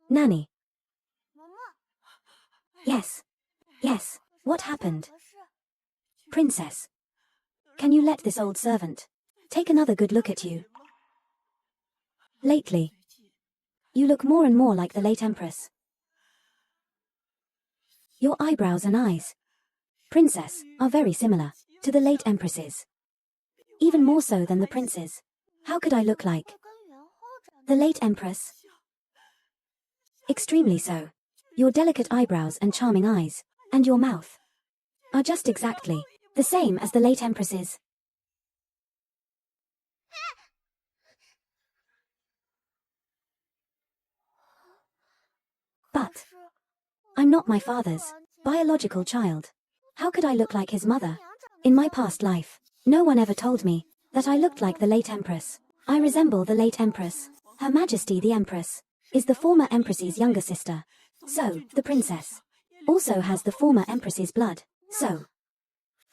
Nanny. Yes. Yes. What happened? Princess. Can you let this old servant take another good look at you? Lately, you look more and more like the late Empress. Your eyebrows and eyes, Princess, are very similar to the late Empress's. Even more so than the prince's. How could I look like the late Empress? Extremely so. Your delicate eyebrows and charming eyes, and your mouth, are just exactly the same as the late Empress's. But I'm not my father's biological child. How could I look like his mother? In my past life, no one ever told me that I looked like the late Empress. I resemble the late Empress. Her Majesty the Empress is the former Empress's younger sister. So, the princess also has the former Empress's blood. So,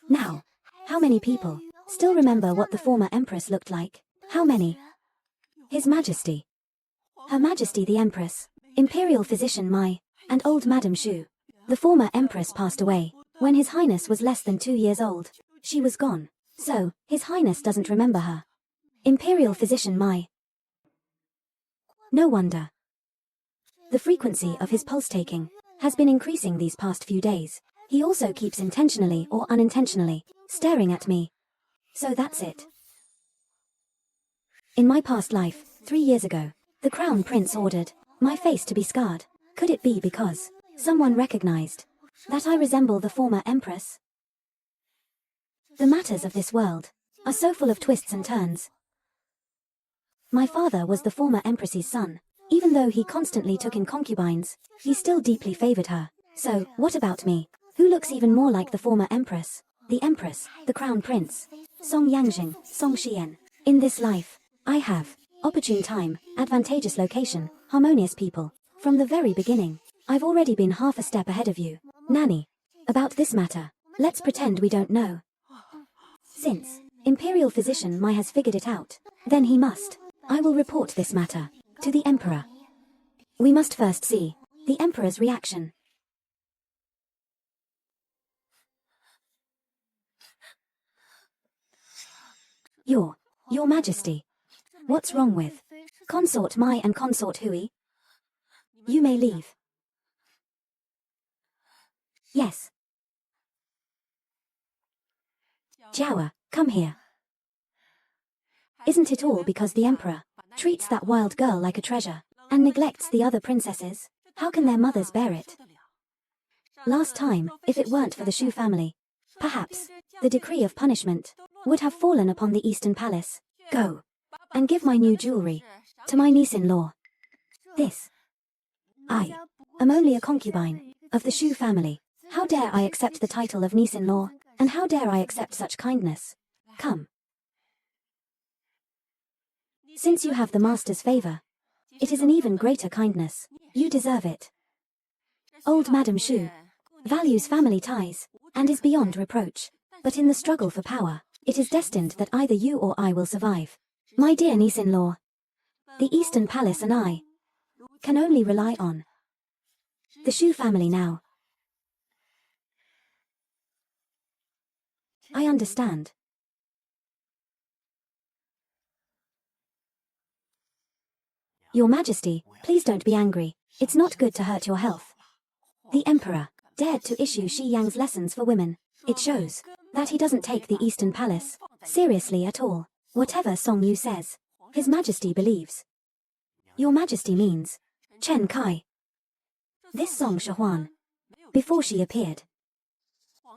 now, how many people still remember what the former Empress looked like? How many? His Majesty, Her Majesty the Empress, Imperial Physician Mai, and old Madame Shu. The former Empress passed away when His Highness was less than 2 years old. She was gone, so His Highness doesn't remember her. Imperial Physician Mai. No wonder. The frequency of his pulse-taking has been increasing these past few days. He also keeps intentionally or unintentionally staring at me. So that's it. In my past life, 3 years ago, the Crown Prince ordered my face to be scarred. Could it be because someone recognized that I resemble the former Empress? The matters of this world are so full of twists and turns. My father was the former Empress's son. Even though he constantly took in concubines, he still deeply favored her. So, what about me? who looks even more like the former empress, the empress, the crown prince, Song Yangjing, Song Xian. In this life, I have opportune time, advantageous location, harmonious people. From the very beginning, I've already been half a step ahead of you. Nanny. About this matter, let's pretend we don't know. Since imperial physician Mai has figured it out, then he must. I will report this matter to the emperor. We must first see the emperor's reaction. Your Majesty. What's wrong with Consort Mai and Consort Hui? You may leave. Yes. Jiawa, come here. Isn't it all because the emperor treats that wild girl like a treasure and neglects the other princesses? How can their mothers bear it? Last time, if it weren't for the Shu family, perhaps the decree of punishment would have fallen upon the Eastern Palace. Go and give my new jewelry to my niece-in-law. I am only a concubine of the Shu family. How dare I accept the title of niece-in-law, and how dare I accept such kindness? Come. Since you have the master's favor, it is an even greater kindness. You deserve it. Old Madame Shu values family ties and is beyond reproach. But in the struggle for power, it is destined that either you or I will survive. My dear niece-in-law, the Eastern Palace and I can only rely on the Shu family now. I understand. Your Majesty, please don't be angry. It's not good to hurt your health. The Emperor dared to issue Shi Yang's lessons for women. It shows that he doesn't take the Eastern Palace seriously at all. Whatever Song Yu says, His Majesty believes. Your Majesty means Chen Kai. This Song Shahuan, before she appeared,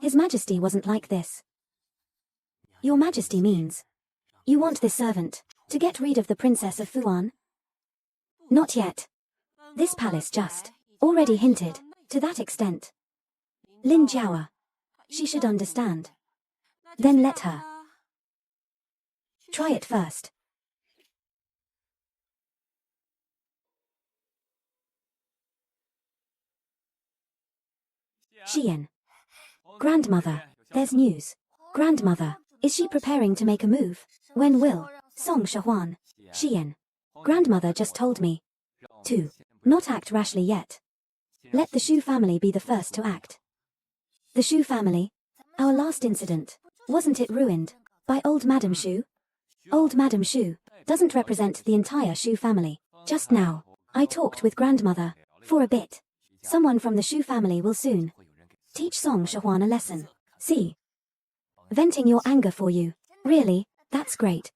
His Majesty wasn't like this. Your Majesty means you want this servant to get rid of the Princess of Fuan? Not yet. This palace just already hinted to that extent. Lin Jiawa, she should understand. Then let her try it first. Xian. Grandmother, there's news. Grandmother, is she preparing to make a move? When will Song Shahuan, Xian, grandmother just told me to not act rashly yet. Let the Shu family be the first to act. The Shu family? Our last incident, wasn't it ruined by old Madame Shu? Old Madame Shu doesn't represent the entire Shu family. Just now, I talked with grandmother for a bit. Someone from the Shu family will soon teach Song Shahuan a lesson. See? Venting your anger for you. Really, that's great.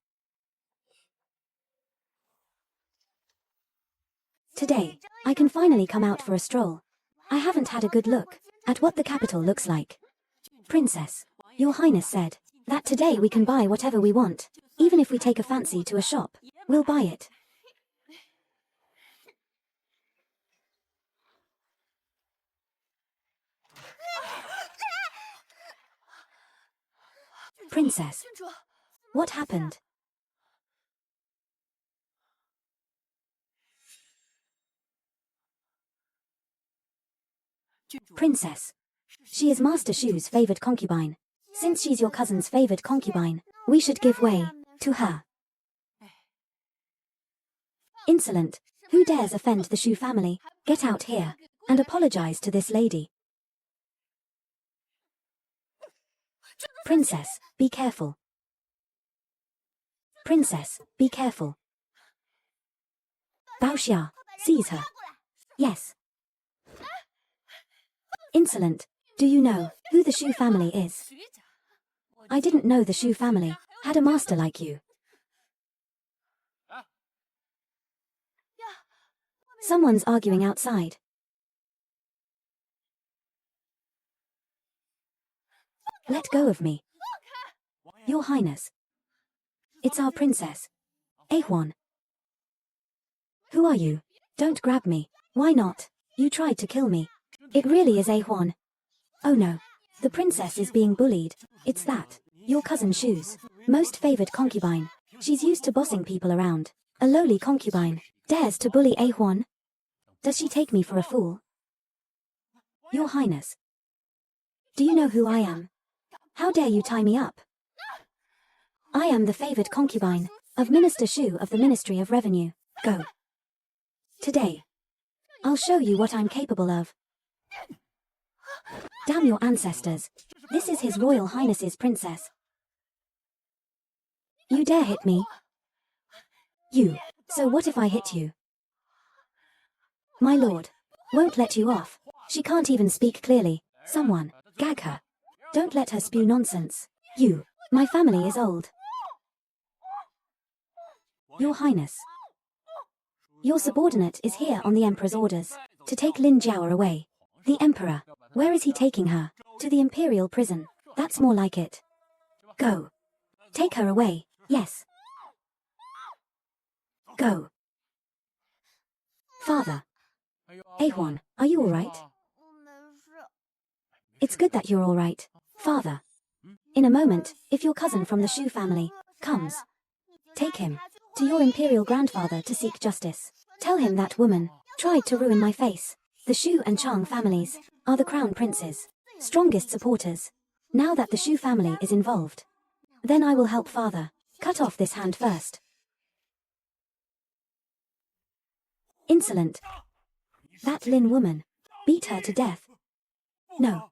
Today, I can finally come out for a stroll. I haven't had a good look at what the capital looks like. Princess, Your Highness said that today we can buy whatever we want. Even if we take a fancy to a shop, we'll buy it. Princess, what happened? Princess, she is Master Shu's favored concubine. Since she's your cousin's favored concubine, we should give way to her. Insolent, who dares offend the Shu family? Get out here and apologize to this lady. Princess, be careful. Princess, be careful. Baoxia, seize her. Yes. Insolent, do you know who the Shu family is? I didn't know the Shu family had a master like you. Someone's arguing outside. Let go of me. Your Highness. It's our princess. Ahuan. Who are you? Don't grab me. Why not? You tried to kill me. It really is Ahuan. Oh no. The princess is being bullied. It's that. Your cousin Shu's most favored concubine. She's used to bossing people around. A lowly concubine dares to bully a Huan? Does she take me for a fool? Your Highness. Do you know who I am? How dare you tie me up? I am the favored concubine of Minister Shu of the Ministry of Revenue. Go. Today. I'll show you what I'm capable of. Damn your ancestors. This is His Royal Highness's princess. You dare hit me? You. So what if I hit you? My lord. Won't let you off. She can't even speak clearly. Someone. Gag her. Don't let her spew nonsense. You. My family is old. Your Highness. Your subordinate is here on the Emperor's orders to take Lin Jiao away. The Emperor. Where is he taking her? To the imperial prison. That's more like it. Go. Take her away. Yes. Go. Father. Ahuan, are you alright? It's good that you're alright, Father. In a moment, if your cousin from the Shu family comes, take him to your imperial grandfather to seek justice. Tell him that woman tried to ruin my face. The Shu and Chang families are the crown prince's strongest supporters. Now that the Shu family is involved, then I will help Father cut off this hand first. Insolent. That Lin woman. Beat her to death. No.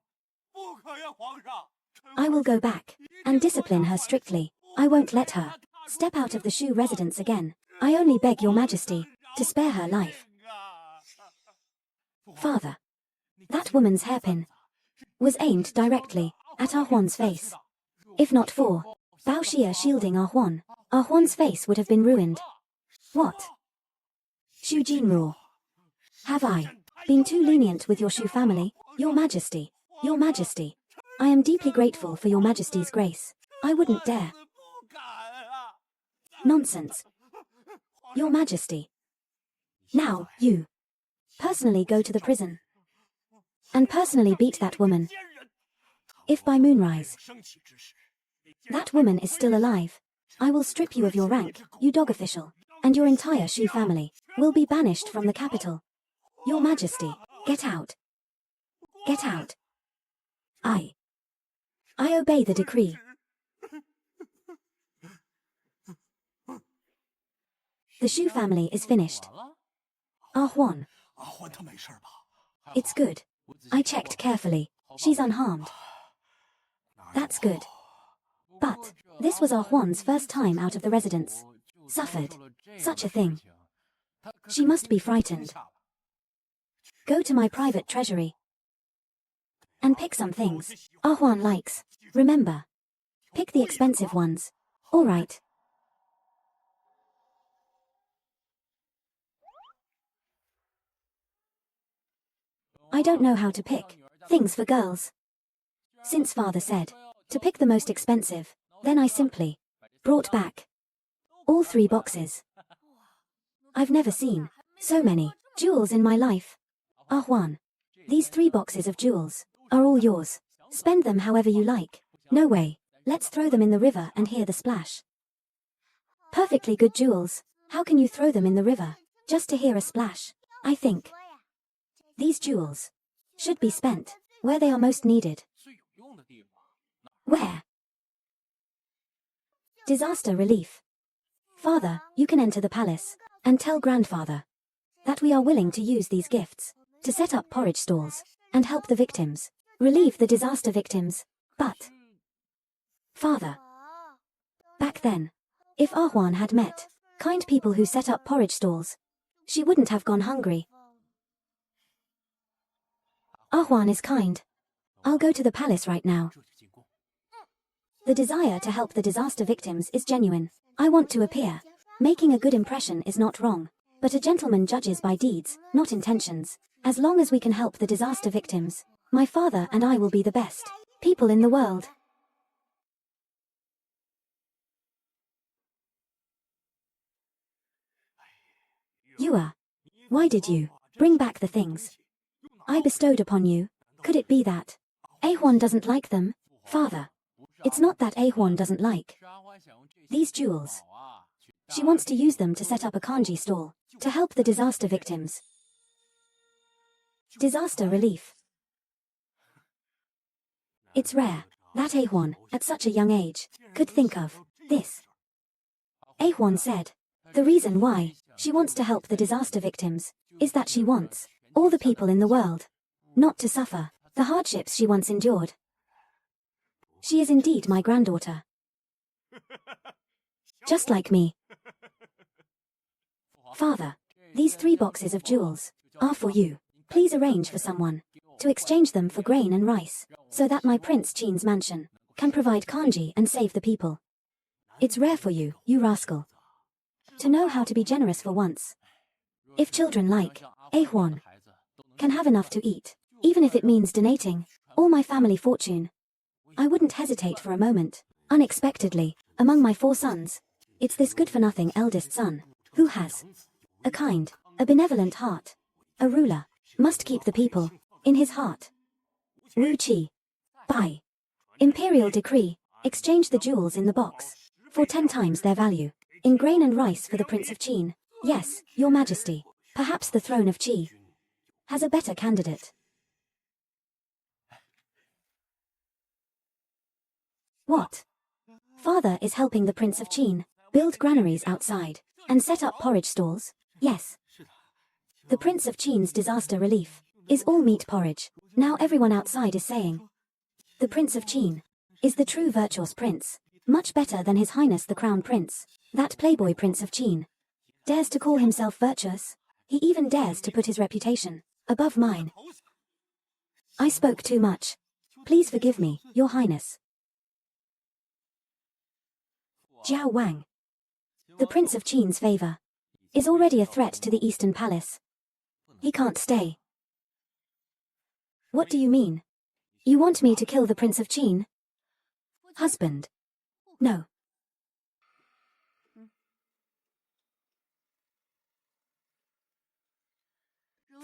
I will go back and discipline her strictly. I won't let her step out of the Shu residence again. I only beg your majesty to spare her life. Father. That woman's hairpin was aimed directly at Ah Huan's face. If not for Bao Xia shielding Ah Huan's face would have been ruined. What? Shu Jinruo. Have I been too lenient with your Shu family? Your Majesty. Your Majesty. I am deeply grateful for your Majesty's grace. I wouldn't dare. Nonsense. Your Majesty. Now, you. Personally go to the prison. And personally beat that woman. If by moonrise that woman is still alive, I will strip you of your rank, you dog official, and your entire Shu family will be banished from the capital. Your Majesty, get out. Get out. I obey the decree. The Shu family is finished. Ah Huan. It's good. I checked carefully. She's unharmed. That's good. But this was Ah Huan's first time out of the residence. Suffered such a thing. She must be frightened. Go to my private treasury and pick some things Ah Huan likes. Remember, pick the expensive ones. All right. I don't know how to pick things for girls. Since Father said to pick the most expensive, then I simply brought back all 3 boxes. I've never seen so many jewels in my life. Ah Huan, these 3 boxes of jewels are all yours. Spend them however you like. No way. Let's throw them in the river and hear the splash. Perfectly good jewels. How can you throw them in the river just to hear a splash? I think these jewels should be spent where they are most needed. Where? Disaster relief. Father, you can enter the palace and tell grandfather that we are willing to use these gifts to set up porridge stalls and help the victims, relieve the disaster victims. But Father, back then, if Ah Huan had met kind people who set up porridge stalls, she wouldn't have gone hungry. Ah Huan is kind. I'll go to the palace right now. The desire to help the disaster victims is genuine. I want to appear. Making a good impression is not wrong. But a gentleman judges by deeds, not intentions. As long as we can help the disaster victims, my father and I will be the best people in the world. You are. Why did you bring back the things I bestowed upon you? Could it be that A1 doesn't like them, father. It's not that A1 doesn't like these jewels. She wants to use them to set up a kanji stall, to help the disaster victims. Disaster relief. It's rare that A1, at such a young age, could think of this. A1 said, the reason why she wants to help the disaster victims is that she wants all the people in the world not to suffer the hardships she once endured. She is indeed my granddaughter. Just like me. Father, these 3 boxes of jewels are for you. Please arrange for someone to exchange them for grain and rice, so that my Prince Qin's mansion can provide kanji and save the people. It's rare for you, you rascal, to know how to be generous for once. If children like A1 can have enough to eat, even if it means donating all my family fortune, I wouldn't hesitate for a moment. Unexpectedly, among my 4 sons, it's this good-for-nothing eldest son who has a benevolent heart. A ruler must keep the people in his heart. Wu Qi. By imperial decree, exchange the jewels in the box for 10 times their value in grain and rice for the Prince of Qin. Yes, your majesty. Perhaps the throne of Qi has a better candidate. What? Father is helping the Prince of Qin build granaries outside and set up porridge stalls? Yes. The Prince of Qin's disaster relief is all meat porridge. Now everyone outside is saying, the Prince of Qin is the true virtuous prince, much better than His Highness the Crown Prince. That playboy Prince of Qin dares to call himself virtuous. He even dares to put his reputation above mine. I spoke too much. Please forgive me, Your Highness. Jiao Wang. The Prince of Qin's favor is already a threat to the Eastern Palace. He can't stay. What do you mean? You want me to kill the Prince of Qin? Husband. No.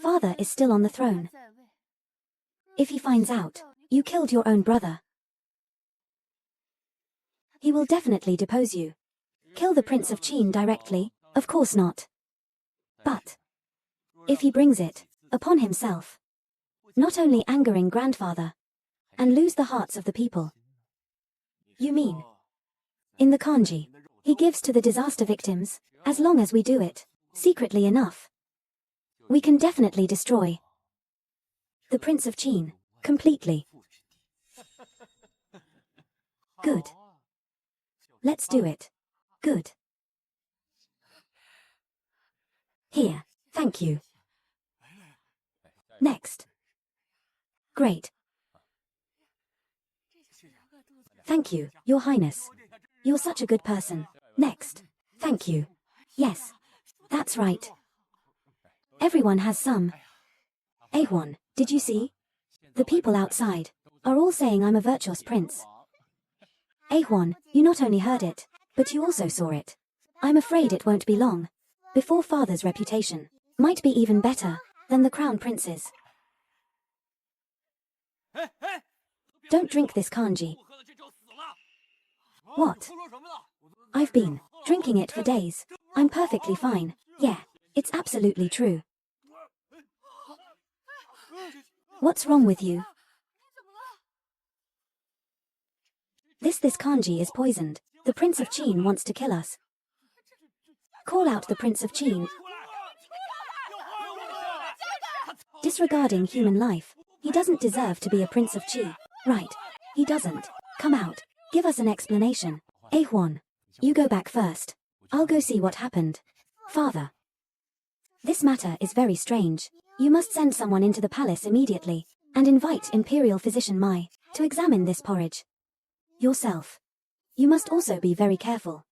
Father is still on the throne. If he finds out you killed your own brother, he will definitely depose you. Kill the Prince of Qin directly? Of course not. But if he brings it upon himself, not only angering grandfather, and lose the hearts of the people. You mean, in the kanji, he gives to the disaster victims, as long as we do it secretly enough, we can definitely destroy the Prince of Qin completely. Good. Let's do it. Good. Here, thank you. Next. Great. Thank you, Your Highness. You're such a good person. Next. Thank you. Yes. That's right. Everyone has some. A1, did you see? The people outside are all saying I'm a virtuous prince. A1, you not only heard it, but you also saw it. I'm afraid it won't be long before father's reputation might be even better than the crown prince's. Don't drink this kanji. What? I've been drinking it for days. I'm perfectly fine. Yeah, it's absolutely true. What's wrong with you? This kanji is poisoned. The Prince of Qin wants to kill us. Call out the Prince of Qin. Disregarding human life. He doesn't deserve to be a Prince of Qi. Right. He doesn't. Come out. Give us an explanation. A1. You go back first. I'll go see what happened. Father. This matter is very strange. You must send someone into the palace immediately, and invite Imperial Physician Mai to examine this porridge. Yourself. You must also be very careful.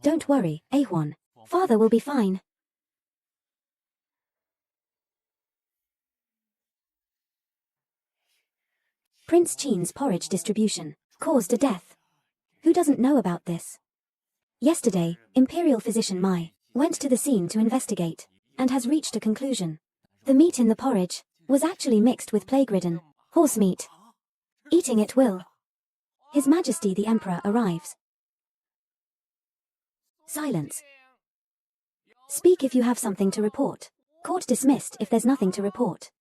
Don't worry, A1. Father will be fine. Prince Qin's porridge distribution caused a death. Who doesn't know about this? Yesterday, Imperial Physician Mai went to the scene to investigate, and has reached a conclusion. The meat in the porridge was actually mixed with plague-ridden horse meat. Eating it will. His Majesty the Emperor arrives. Silence. Speak if you have something to report. Court dismissed if there's nothing to report.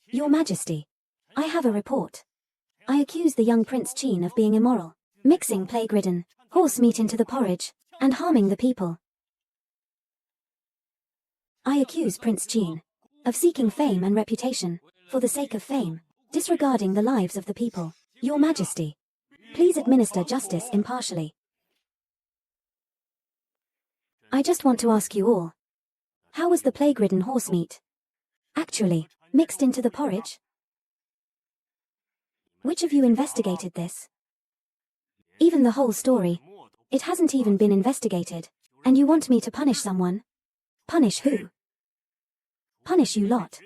Your Majesty, I have a report. I accuse the young Prince Qin of being immoral, mixing plague-ridden horse meat into the porridge, and harming the people. I accuse Prince Qin of seeking fame and reputation, for the sake of fame, disregarding the lives of the people. Your Majesty, please administer justice impartially. I just want to ask you all, how was the plague-ridden horse meat actually mixed into the porridge? Which of you investigated this? Even the whole story, it hasn't even been investigated, and you want me to punish someone? Punish who? Punish you lot.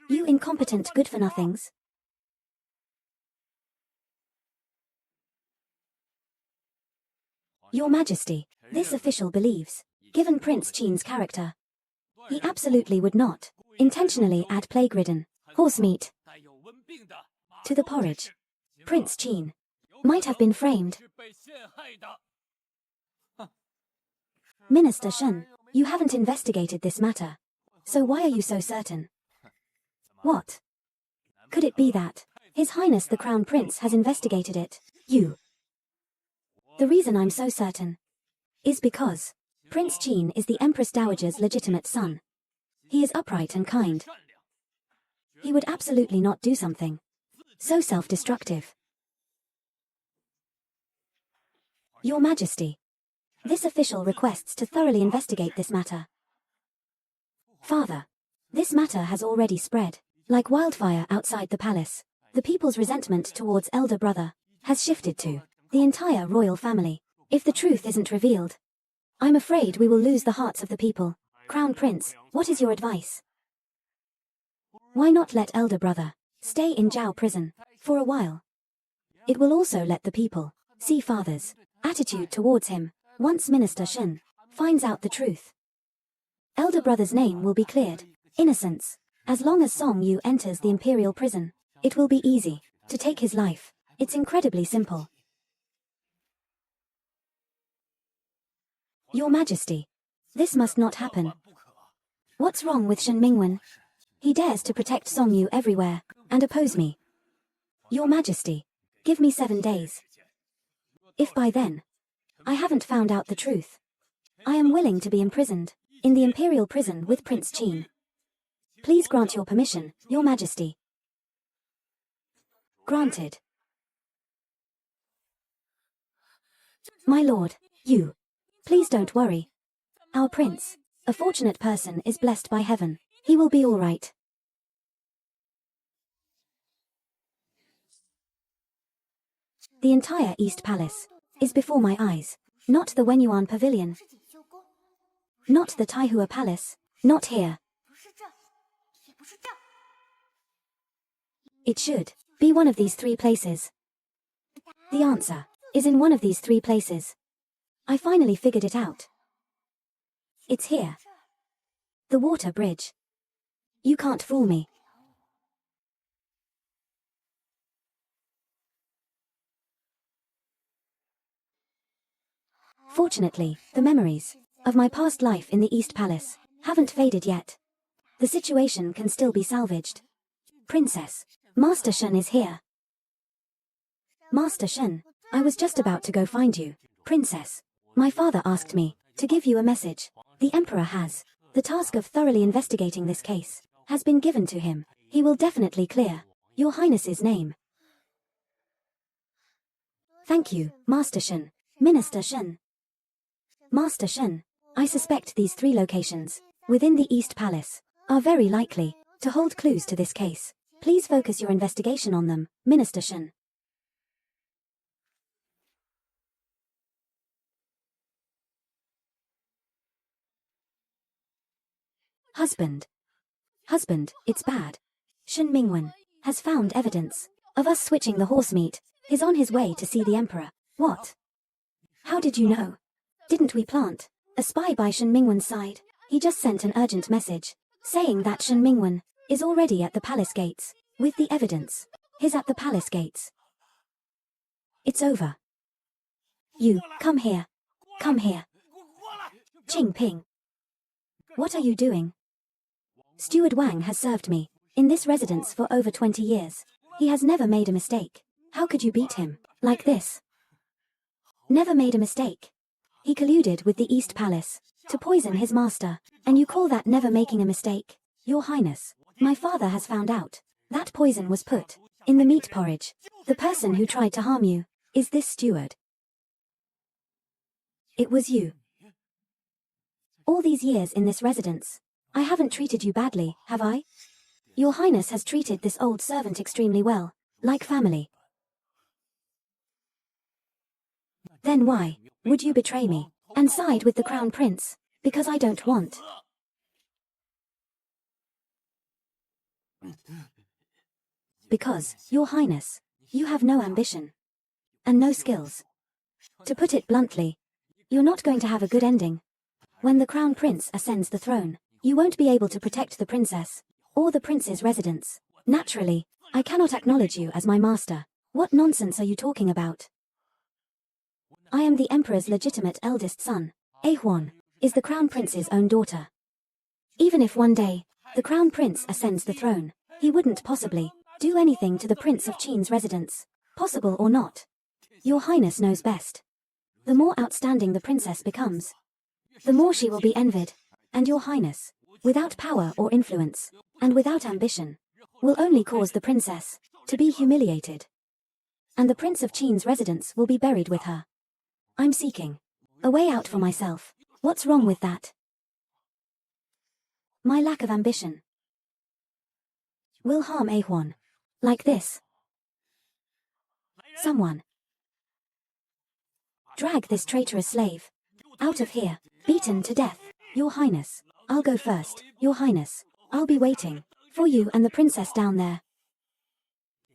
You incompetent good-for-nothings. Your Majesty, this official believes, given Prince Qin's character, he absolutely would not intentionally add plague-ridden horse meat to the porridge. Prince Qin might have been framed. Minister Shen, you haven't investigated this matter, so why are you so certain? What? Could it be that His Highness the Crown Prince has investigated it? You. The reason I'm so certain is because Prince Qin is the Empress Dowager's legitimate son. He is upright and kind. He would absolutely not do something so self-destructive. Your Majesty, this official requests to thoroughly investigate this matter. Father, this matter has already spread like wildfire outside the palace. The people's resentment towards elder brother has shifted to the entire royal family. If the truth isn't revealed, I'm afraid we will lose the hearts of the people. Crown Prince, what is your advice? Why not let elder brother stay in Zhao prison for a while? It will also let the people see father's attitude towards him. Once Minister Shen finds out the truth, elder brother's name will be cleared. Innocence. As long as Song Yu enters the imperial prison, it will be easy to take his life. It's incredibly simple. Your Majesty, this must not happen. What's wrong with Shen Mingwen? He dares to protect Song Yu everywhere and oppose me. Your Majesty, give me 7 days. If by then I haven't found out the truth, I am willing to be imprisoned in the imperial prison with Prince Qin. Please grant your permission, Your Majesty. Granted. My lord, you. Please don't worry. Our prince, a fortunate person, is blessed by heaven. He will be all right. The entire East Palace is before my eyes. Not the Wenyuan Pavilion. Not the Taihua Palace. Not here. It should be one of these 3 places. The answer is in one of these 3 places. I finally figured it out. It's here. The water bridge. You can't fool me. Fortunately, the memories of my past life in the East Palace haven't faded yet. The situation can still be salvaged. Princess, Master Shen is here. Master Shen, I was just about to go find you. Princess, my father asked me to give you a message. The Emperor has. The task of thoroughly investigating this case has been given to him. He will definitely clear Your Highness's name. Thank you, Master Shen. Minister Shen. Master Shen, I suspect these 3 locations within the East Palace are very likely to hold clues to this case. Please focus your investigation on them, Minister Shen. Husband. Husband, it's bad. Shen Mingwen has found evidence of us switching the horse meat. He's on his way to see the Emperor. What? How did you know? Didn't we plant a spy by Shen Mingwen's side? He just sent an urgent message saying that Shen Mingwen is already at the palace gates With the evidence. He's at the palace gates. It's over. You, come here. Come here. Qing Ping. What are you doing? Steward Wang has served me in this residence for over 20 years. He has never made a mistake. How could you beat him like this? Never made a mistake. He colluded with the East Palace to poison his master, and you call that never making a mistake? Your Highness, my father has found out that poison was put in the meat porridge. The person who tried to harm you is this steward. It was you. All these years in this residence, I haven't treated you badly, have I? Your Highness has treated this old servant extremely well, like family. Then why would you betray me and side with the Crown Prince? Because I don't want. Because, Your Highness, you have no ambition and no skills. To put it bluntly, you're not going to have a good ending. When the Crown Prince ascends the throne, you won't be able to protect the princess or the prince's residence. Naturally, I cannot acknowledge you as my master. What nonsense are you talking about? I am the Emperor's legitimate eldest son. Huan is the Crown Prince's own daughter. Even if one day, the Crown Prince ascends the throne, he wouldn't possibly do anything to the Prince of Qin's residence. Possible or not. Your Highness knows best. The more outstanding the princess becomes, the more she will be envied. And Your Highness, without power or influence, and without ambition, will only cause the princess to be humiliated. And the Prince of Qin's residence will be buried with her. I'm seeking a way out for myself. What's wrong with that? My lack of ambition will harm Huan. Like this. Someone drag this traitorous slave out of here, beaten to death. Your Highness, I'll go first. Your Highness, I'll be waiting for you and the princess down there.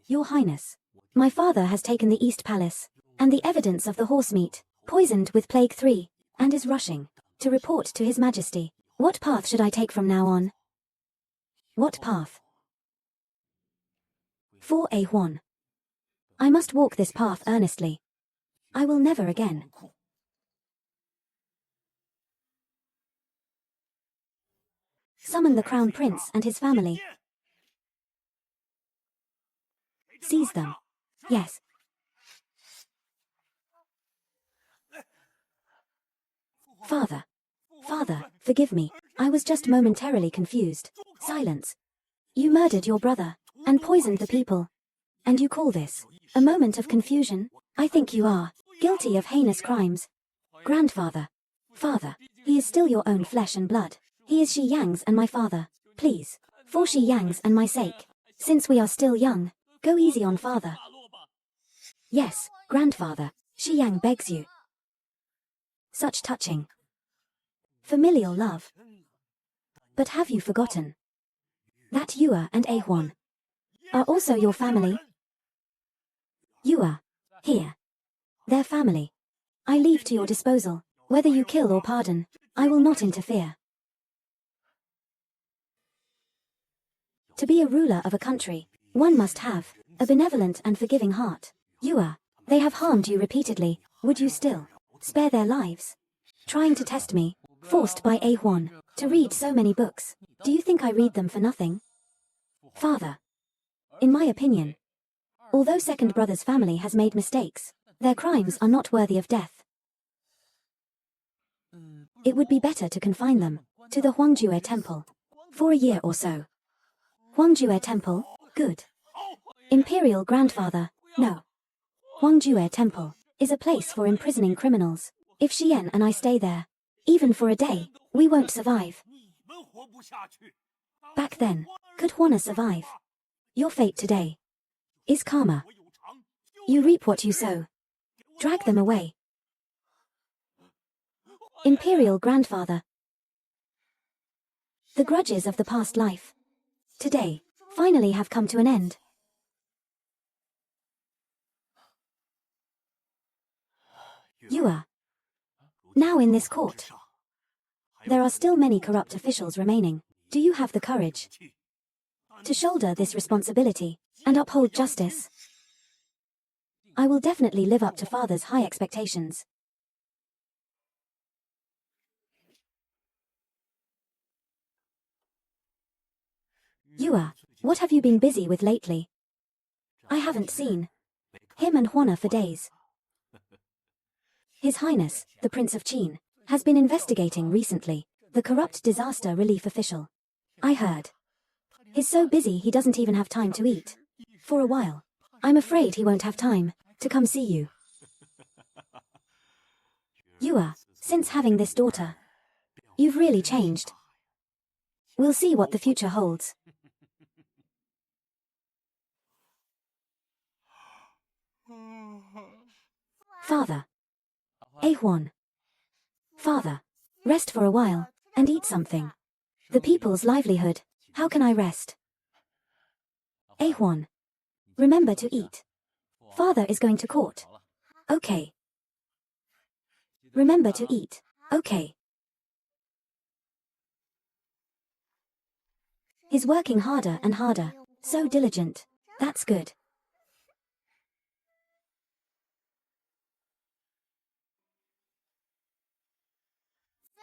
Your Highness, my father has taken the East Palace and the evidence of the horse meat, poisoned with Plague 3, and is rushing to report to His Majesty. What path should I take from now on? What path? For Huan. I must walk this path earnestly. I will never again. Summon the Crown Prince and his family. Seize them. Yes. Father. Father, forgive me. I was just momentarily confused. Silence. You murdered your brother and poisoned the people. And you call this a moment of confusion? I think you are guilty of heinous crimes. Grandfather. Father, he is still your own flesh and blood. He is Shi Yang's and my father. Please, for Shi Yang's and my sake, since we are still young, go easy on father. Yes, grandfather, Shi Yang begs you. Such touching, familial love. But have you forgotten that Yua and Huan are also your family? Yua, here, their family. I leave to your disposal. Whether you kill or pardon, I will not interfere. To be a ruler of a country, one must have a benevolent and forgiving heart. Yua, they have harmed you repeatedly. Would you still spare their lives? Trying to test me, forced by Huan to read so many books. Do you think I read them for nothing? Father, in my opinion, although second brother's family has made mistakes, their crimes are not worthy of death. It would be better to confine them to the Huangjue Temple for a year or so. Huangjue Temple, good. Imperial grandfather, no. Huangjue Temple is a place for imprisoning criminals. If Xian and I stay there, even for a day, we won't survive. Back then, could Huana survive? Your fate today is karma. You reap what you sow. Drag them away. Imperial grandfather. The grudges of the past life, today, finally have come to an end. You are now in this court. There are still many corrupt officials remaining. Do you have the courage to shoulder this responsibility and uphold justice. I will definitely live up to father's high expectations. Yua, what have you been busy with lately? I haven't seen him and Juana for days. His Highness, the Prince of Qin, has been investigating recently the corrupt disaster relief official. I heard. He's so busy he doesn't even have time to eat. For a while. I'm afraid he won't have time to come see you. Yua, since having this daughter, you've really changed. We'll see what the future holds. Father. Juan. Father. Rest for a while, and eat something. The people's livelihood. How can I rest? Juan. Remember to eat. Father is going to court. Okay. Remember to eat. Okay. He's working harder and harder. So diligent. That's good.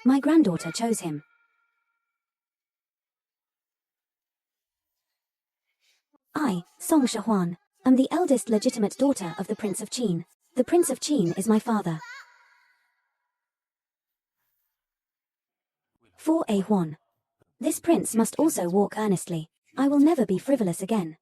My granddaughter chose him. I, Song Shahuan, am the eldest legitimate daughter of the Prince of Qin. The Prince of Qin is my father. For Juan. This prince must also walk earnestly. I will never be frivolous again.